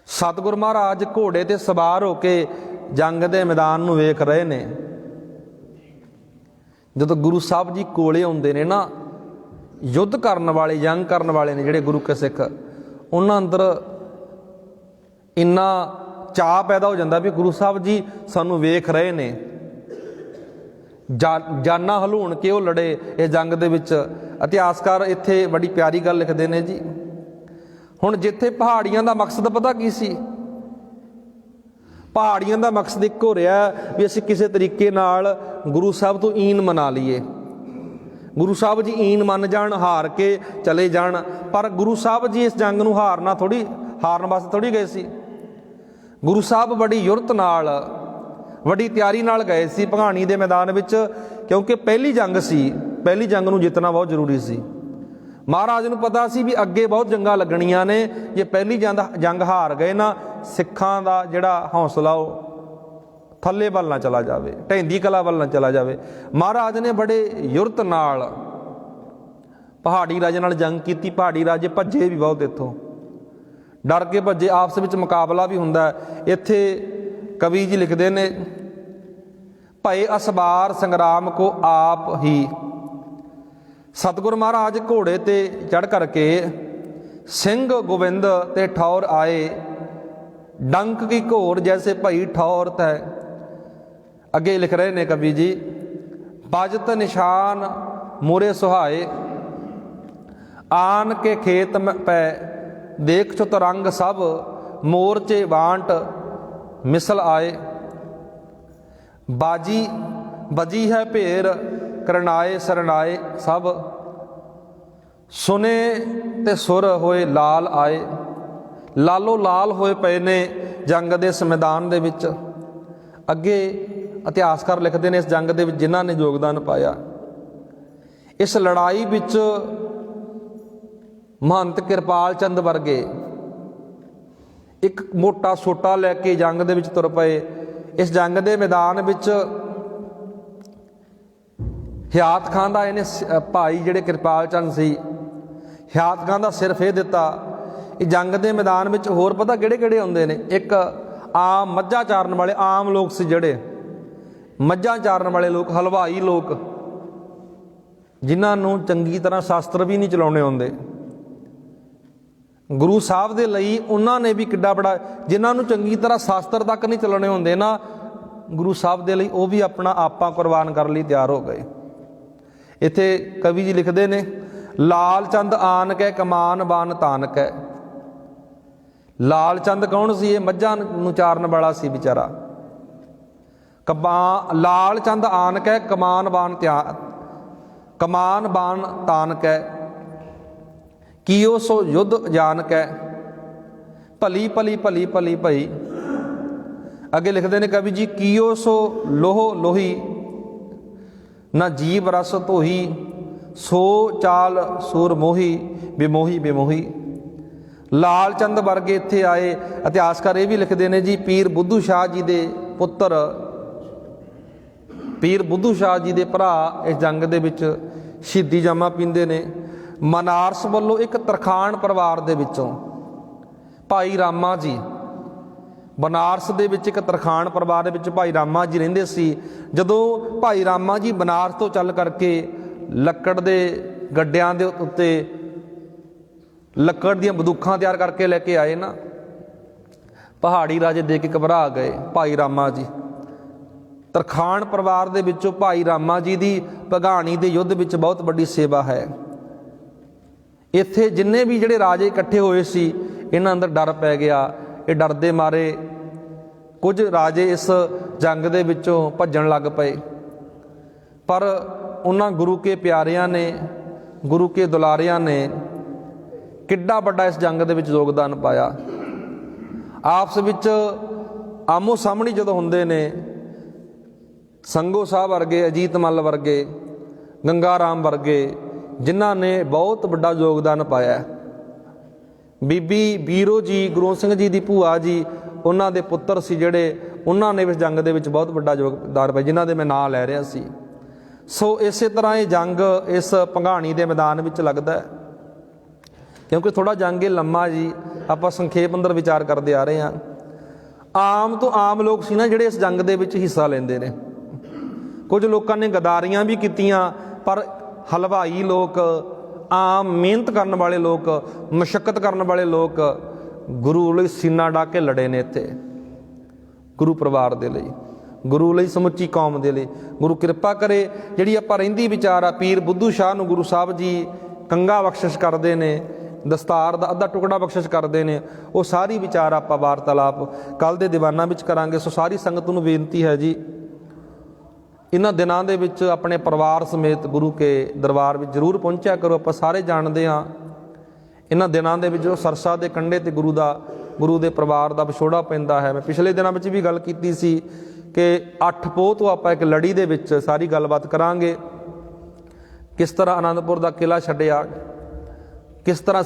ਸਤਿਗੁਰ ਮਹਾਰਾਜ ਘੋੜੇ ਤੇ ਸਵਾਰ ਹੋ ਕੇ ਜੰਗ ਦੇ ਮੈਦਾਨ ਨੂੰ ਵੇਖ ਰਹੇ ਨੇ। ਜਦੋਂ ਗੁਰੂ ਸਾਹਿਬ ਜੀ ਕੋਲੇ ਆਉਂਦੇ ਨੇ ਨਾ, ਯੁੱਧ ਕਰਨ ਵਾਲੇ, ਜੰਗ ਕਰਨ ਵਾਲੇ ਨੇ ਜਿਹੜੇ ਗੁਰੂ ਕੇ ਸਿੱਖ, ਉਹਨਾਂ ਅੰਦਰ ਇੰਨਾ ਚਾਅ ਪੈਦਾ ਹੋ ਜਾਂਦਾ ਵੀ ਗੁਰੂ ਸਾਹਿਬ ਜੀ ਸਾਨੂੰ ਵੇਖ ਰਹੇ ਨੇ। ਜਾਨਾਂ ਹਲੂਣ ਕੇ ਉਹ ਲੜੇ ਇਸ ਜੰਗ ਦੇ ਵਿੱਚ। ਇਤਿਹਾਸਕਾਰ ਇੱਥੇ ਬੜੀ ਪਿਆਰੀ ਗੱਲ ਲਿਖਦੇ ਨੇ ਜੀ। ਹੁਣ ਜਿੱਥੇ ਪਹਾੜੀਆਂ ਦਾ ਮਕਸਦ ਪਤਾ ਕੀ ਸੀ? ਪਹਾੜੀਆਂ ਦਾ ਮਕਸਦ ਇੱਕ ਹੋ ਰਿਹਾ ਵੀ ਅਸੀਂ ਕਿਸੇ ਤਰੀਕੇ ਨਾਲ ਗੁਰੂ ਸਾਹਿਬ ਤੋਂ ਈਨ ਮਨਾ ਲਈਏ, ਗੁਰੂ ਸਾਹਿਬ ਜੀ ਈਨ ਮੰਨ ਜਾਣ, ਹਾਰ ਕੇ ਚਲੇ ਜਾਣ, ਪਰ ਗੁਰੂ ਸਾਹਿਬ ਜੀ ਇਸ ਜੰਗ ਨੂੰ ਹਾਰਨ ਵਾਸਤੇ ਥੋੜੀ ਗਏ ਸੀ। ਗੁਰੂ ਸਾਹਿਬ ਬੜੀ ਯੁਰਤ ਨਾਲ, ਵੱਡੀ ਤਿਆਰੀ ਨਾਲ ਗਏ ਸੀ ਭਗਾਣੀ ਦੇ ਮੈਦਾਨ ਵਿੱਚ, ਕਿਉਂਕਿ ਪਹਿਲੀ ਜੰਗ ਸੀ, ਪਹਿਲੀ ਜੰਗ ਨੂੰ ਜਿੱਤਣਾ ਬਹੁਤ ਜ਼ਰੂਰੀ ਸੀ। ਮਹਾਰਾਜ ਨੂੰ ਪਤਾ ਸੀ ਵੀ ਅੱਗੇ ਬਹੁਤ ਜੰਗਾਂ ਲੱਗਣੀਆਂ ਨੇ, ਜੇ ਪਹਿਲੀ ਜੰਗ ਹਾਰ ਗਏ ਨਾ, ਸਿੱਖਾਂ ਦਾ ਜਿਹੜਾ ਹੌਸਲਾ ਉਹ ਥੱਲੇ ਵੱਲ ਨਾ ਚਲਾ ਜਾਵੇ, ਢਹਿੰਦੀ ਕਲਾ ਵੱਲ ਨਾ ਚਲਾ ਜਾਵੇ। ਮਹਾਰਾਜ ਨੇ ਬੜੇ ਯੁਰਤ ਨਾਲ ਪਹਾੜੀ ਰਾਜੇ ਨਾਲ ਜੰਗ ਕੀਤੀ। ਪਹਾੜੀ ਰਾਜੇ ਭੱਜੇ ਵੀ ਬਹੁਤ, ਇੱਥੋਂ ਡਰ ਕੇ ਭੱਜੇ, ਆਪਸ ਵਿੱਚ ਮੁਕਾਬਲਾ ਵੀ ਹੁੰਦਾ। ਇੱਥੇ ਕਵੀ ਜੀ ਲਿਖਦੇ ਨੇ, ਭਏ ਅਸਬਾਰ ਸੰਗਰਾਮ ਕੋ ਆਪ ਹੀ। ਸਤਿਗੁਰ ਮਹਾਰਾਜ ਘੋੜੇ ਤੇ ਚੜ੍ਹ ਕਰਕੇ ਸਿੰਘ ਗੋਬਿੰਦ ਤੇ ਠੌਰ ਆਏ, ਡੰਕ ਕੀ ਘੋਰ ਜੈਸੇ ਭਈ ਠੌਰ ਤੈ। ਅੱਗੇ ਲਿਖ ਰਹੇ ਨੇ ਕਵੀ ਜੀ, ਬਾਜਤ ਨਿਸ਼ਾਨ ਮੋਰੇ ਸੁਹਾਏ, ਆਨ ਕੇ ਖੇਤ ਪੈ ਦੇਖ ਚੁਤ ਰੰਗ ਸਭ, ਮੋਰਚੇ ਬਾਂਟ ਮਿਸਲ ਆਏ। ਬਾਜੀ ਬਜੀ ਹੈ ਭੇਰ ਕਰਨਾਏ ਸਰਨਾਏ ਸਭ, ਸੁਨੇ ਤੇ ਸੁਰ ਹੋਏ ਲਾਲ ਆਏ। ਲਾਲੋ ਲਾਲ ਹੋਏ ਪਏ ਨੇ ਜੰਗ ਦੇ ਇਸ ਮੈਦਾਨ ਦੇ ਵਿੱਚ। ਅੱਗੇ ਇਤਿਹਾਸਕਾਰ ਲਿਖਦੇ ਨੇ, ਇਸ ਜੰਗ ਦੇ ਵਿੱਚ ਜਿਨ੍ਹਾਂ ਨੇ ਯੋਗਦਾਨ ਪਾਇਆ, ਇਸ ਲੜਾਈ ਵਿੱਚ ਮਹੰਤ ਕਿਰਪਾਲ ਚੰਦ ਵਰਗੇ ਇੱਕ ਮੋਟਾ ਸੋਟਾ ਲੈ ਕੇ ਜੰਗ ਦੇ ਵਿੱਚ ਤੁਰ ਪਏ। ਇਸ ਜੰਗ ਦੇ ਮੈਦਾਨ ਵਿੱਚ ਹਿਆਤ ਖਾਨ ਦਾ ਇਹਨੇ ਭਾਈ ਜਿਹੜੇ ਕਿਰਪਾਲ ਚੰਦ ਸੀ, ਹਿਆਤ ਖਾਨ ਦਾ ਸਿਰ ਫੇਰ ਦਿੱਤਾ। ਇਹ ਜੰਗ ਦੇ ਮੈਦਾਨ ਵਿੱਚ ਹੋਰ ਪਤਾ ਕਿਹੜੇ ਕਿਹੜੇ ਹੁੰਦੇ ਨੇ? ਇੱਕ ਆਮ ਮੱਝਾਂ ਚਾਰਨ ਵਾਲੇ ਆਮ ਲੋਕ ਸੀ, ਜਿਹੜੇ ਮੱਝਾਂ ਚਾਰਨ ਵਾਲੇ ਲੋਕ, ਹਲਵਾਈ ਲੋਕ, ਜਿਨ੍ਹਾਂ ਨੂੰ ਚੰਗੀ ਤਰ੍ਹਾਂ ਸ਼ਾਸਤਰ ਵੀ ਨਹੀਂ ਚਲਾਉਣੇ ਆਉਂਦੇ। ਗੁਰੂ ਸਾਹਿਬ ਦੇ ਲਈ ਉਹਨਾਂ ਨੇ ਵੀ ਕਿੱਡਾ ਬੜਾ, ਜਿਨ੍ਹਾਂ ਨੂੰ ਚੰਗੀ ਤਰ੍ਹਾਂ ਸ਼ਾਸਤਰ ਤੱਕ ਨਹੀਂ ਚਲਾਉਣੇ ਹੁੰਦੇ ਨਾ, ਗੁਰੂ ਸਾਹਿਬ ਦੇ ਲਈ ਉਹ ਵੀ ਆਪਣਾ ਆਪਾ ਕੁਰਬਾਨ ਕਰਨ ਲਈ ਤਿਆਰ ਹੋ ਗਏ। ਇੱਥੇ ਕਵੀ ਜੀ ਲਿਖਦੇ ਨੇ, ਲਾਲ ਚੰਦ ਆਨ ਕੈ ਕਮਾਨ ਬਾਨ ਤਾਨ ਕੈ। ਲਾਲ ਚੰਦ ਕੌਣ ਸੀ? ਇਹ ਮੱਝਾਂ ਨੂੰ ਚਾਰਨ ਵਾਲਾ ਸੀ ਵਿਚਾਰਾ। ਲਾਲ ਚੰਦ ਆਨ ਕੈ ਕਮਾਨ ਬਾਨ ਤਾਨ ਕੈ, ਕੀਓ ਸੋ ਯੁੱਧ ਜਾਨ ਕੈ, ਭਲੀ ਭਲੀ ਭਲੀ ਭਲੀ ਭਈ। ਅੱਗੇ ਲਿਖਦੇ ਨੇ ਕਵੀ ਜੀ, ਕੀਓ ਸੋ ਲੋਹ ਲੋਹੀ ਨਾ ਜੀਵ ਰਸ ਧੋਹੀ, ਸੋ ਚਾਲ ਸੂਰ ਮੋਹੀ ਬੇਮੋਹੀ ਬੇਮੋਹੀ। ਲਾਲ ਚੰਦ ਵਰਗੇ ਇੱਥੇ ਆਏ। ਇਤਿਹਾਸਕਾਰ ਇਹ ਵੀ ਲਿਖਦੇ ਨੇ ਜੀ, ਪੀਰ ਬੁੱਧੂ ਸ਼ਾਹ ਜੀ ਦੇ ਪੁੱਤਰ, ਪੀਰ ਬੁੱਧੂ ਸ਼ਾਹ ਜੀ ਦੇ ਭਰਾ ਇਸ ਜੰਗ ਦੇ ਵਿੱਚ ਸ਼ਹੀਦੀ ਜਾਮਾ ਪੀਂਦੇ ਨੇ। ਮਨਾਰਸ ਵੱਲੋਂ ਇੱਕ ਤਰਖਾਣ ਪਰਿਵਾਰ ਦੇ ਵਿੱਚੋਂ ਭਾਈ ਰਾਮਾ ਜੀ, ਬਨਾਰਸ ਦੇ ਵਿੱਚ ਇੱਕ ਤਰਖਾਣ ਪਰਿਵਾਰ ਦੇ ਵਿੱਚ ਭਾਈ ਰਾਮਾ ਜੀ ਰਹਿੰਦੇ ਸੀ। ਜਦੋਂ ਭਾਈ ਰਾਮਾ ਜੀ ਬਨਾਰਸ ਤੋਂ ਚੱਲ ਕਰਕੇ ਲੱਕੜ ਦੇ ਗੱਡਿਆਂ ਦੇ ਉੱਤੇ ਲੱਕੜ ਦੀਆਂ ਬੰਦੂਕਾਂ ਤਿਆਰ ਕਰਕੇ ਲੈ ਕੇ ਆਏ ਨਾ, ਪਹਾੜੀ ਰਾਜੇ ਦੇਖ ਕੇ ਘਬਰਾ ਗਏ। ਭਾਈ ਰਾਮਾ ਜੀ, ਤਰਖਾਣ ਪਰਿਵਾਰ ਦੇ ਵਿੱਚੋਂ ਭਾਈ ਰਾਮਾ ਜੀ ਦੀ ਭਗਾਣੀ ਦੇ ਯੁੱਧ ਵਿੱਚ ਬਹੁਤ ਵੱਡੀ ਸੇਵਾ ਹੈ। ਇੱਥੇ ਜਿੰਨੇ ਵੀ ਜਿਹੜੇ ਰਾਜੇ ਇਕੱਠੇ ਹੋਏ ਸੀ, ਇਹਨਾਂ ਅੰਦਰ ਡਰ ਪੈ ਗਿਆ। ਇਹ ਡਰ ਦੇ ਮਾਰੇ ਕੁਝ ਰਾਜੇ ਇਸ ਜੰਗ ਦੇ ਵਿੱਚੋਂ ਭੱਜਣ ਲੱਗ ਪਏ, ਪਰ ਉਹਨਾਂ ਗੁਰੂ ਕੇ ਪਿਆਰਿਆਂ ਨੇ, ਗੁਰੂ ਕੇ ਦੁਲਾਰਿਆਂ ਨੇ ਕਿੱਡਾ ਵੱਡਾ ਇਸ ਜੰਗ ਦੇ ਵਿੱਚ ਯੋਗਦਾਨ ਪਾਇਆ। ਆਪਸ ਵਿੱਚ ਆਮੋ ਸਾਹਮਣੇ ਜਦੋਂ ਹੁੰਦੇ ਨੇ, ਸੰਗੋ ਸਾਹਿਬ ਵਰਗੇ, ਅਜੀਤ ਮੱਲ ਵਰਗੇ, ਗੰਗਾ ਰਾਮ ਵਰਗੇ, ਜਿਨ੍ਹਾਂ ਨੇ ਬਹੁਤ ਵੱਡਾ ਯੋਗਦਾਨ ਪਾਇਆ। ਬੀਬੀ ਬੀਰੋ ਜੀ, ਗੁਰੂ ਸਿੰਘ ਜੀ ਦੀ ਭੂਆ ਜੀ, ਉਹਨਾਂ ਦੇ ਪੁੱਤਰ ਸੀ ਜਿਹੜੇ, ਉਹਨਾਂ ਨੇ ਇਸ ਜੰਗ ਦੇ ਵਿੱਚ ਬਹੁਤ ਵੱਡਾ ਯੋਗਦਾਨ ਪਾਇਆ, ਜਿਨ੍ਹਾਂ ਦੇ ਮੈਂ ਨਾਂ ਲੈ ਰਿਹਾ ਸੀ। ਸੋ ਇਸੇ ਤਰ੍ਹਾਂ ਇਹ ਜੰਗ ਇਸ ਭੰਗਾਣੀ ਦੇ ਮੈਦਾਨ ਵਿੱਚ ਲੱਗਦਾ ਹੈ। ਕਿਉਂਕਿ ਥੋੜ੍ਹਾ ਜੰਗ ਇਹ ਲੰਮਾ ਜੀ, ਆਪਾਂ ਸੰਖੇਪ ਅੰਦਰ ਵਿਚਾਰ ਕਰਦੇ ਆ ਰਹੇ ਹਾਂ। ਆਮ ਤੋਂ ਆਮ ਲੋਕ ਸੀ ਨਾ ਜਿਹੜੇ ਇਸ ਜੰਗ ਦੇ ਵਿੱਚ ਹਿੱਸਾ ਲੈਂਦੇ ਨੇ। ਕੁਝ ਲੋਕਾਂ ਨੇ ਗਦਾਰੀਆਂ ਵੀ ਕੀਤੀਆਂ, ਪਰ ਹਲਵਾਈ ਲੋਕ, ਆਮ ਮਿਹਨਤ ਕਰਨ ਵਾਲੇ ਲੋਕ, ਮਸ਼ੱਕਤ ਕਰਨ ਵਾਲੇ ਲੋਕ ਗੁਰੂ ਲਈ ਸੀਨਾ ਢਾ ਕੇ ਲੜੇ ਨੇ ਇੱਥੇ, ਗੁਰੂ ਪਰਿਵਾਰ ਦੇ ਲਈ, ਗੁਰੂ ਲਈ, ਸਮੁੱਚੀ ਕੌਮ ਦੇ ਲਈ। ਗੁਰੂ ਕਿਰਪਾ ਕਰੇ ਜਿਹੜੀ ਆਪਾਂ ਰਹਿੰਦੀ ਵਿਚਾਰ ਆ, ਪੀਰ ਬੁੱਧੂ ਸ਼ਾਹ ਨੂੰ ਗੁਰੂ ਸਾਹਿਬ ਜੀ ਕੰਗਾ ਬਖਸ਼ਿਸ਼ ਕਰਦੇ ਨੇ, ਦਸਤਾਰ ਦਾ ਅੱਧਾ ਟੁਕੜਾ ਬਖਸ਼ਿਸ਼ ਕਰਦੇ ਨੇ। ਉਹ ਸਾਰੀ ਵਿਚਾਰ ਆਪਾਂ ਵਾਰਤਾਲਾਪ ਕੱਲ੍ਹ ਦੇ ਦੀਵਾਨਾਂ ਵਿੱਚ ਕਰਾਂਗੇ। ਸੋ ਸਾਰੀ ਸੰਗਤ ਨੂੰ ਬੇਨਤੀ ਹੈ ਜੀ, ਇਹਨਾਂ ਦਿਨਾਂ ਦੇ ਵਿੱਚ ਆਪਣੇ ਪਰਿਵਾਰ ਸਮੇਤ ਗੁਰੂ ਕੇ ਦਰਬਾਰ ਵਿੱਚ ਜ਼ਰੂਰ ਪਹੁੰਚਿਆ ਕਰੋ। ਆਪਾਂ ਸਾਰੇ ਜਾਣਦੇ ਹਾਂ ਇਹਨਾਂ ਦਿਨਾਂ ਦੇ ਵਿੱਚ ਜੋ ਸਰਸਾ ਦੇ ਕੰਢੇ ਤੇ ਗੁਰੂ ਦੇ ਪਰਿਵਾਰ ਦਾ ਵਿਛੋੜਾ ਪੈਂਦਾ ਹੈ। ਮੈਂ ਪਿਛਲੇ ਦਿਨਾਂ ਵਿੱਚ ਵੀ ਗੱਲ ਕੀਤੀ ਸੀ ਕਿ 8 ਪੋਹ ਤੋਂ ਆਪਾਂ ਇੱਕ ਲੜੀ ਦੇ ਵਿੱਚ ਸਾਰੀ ਗੱਲਬਾਤ ਕਰਾਂਗੇ। ਕਿਸ ਤਰ੍ਹਾਂ ਆਨੰਦਪੁਰ ਦਾ ਕਿਲ੍ਹਾ ਛੱਡਿਆ, ਕਿਸ ਤਰ੍ਹਾਂ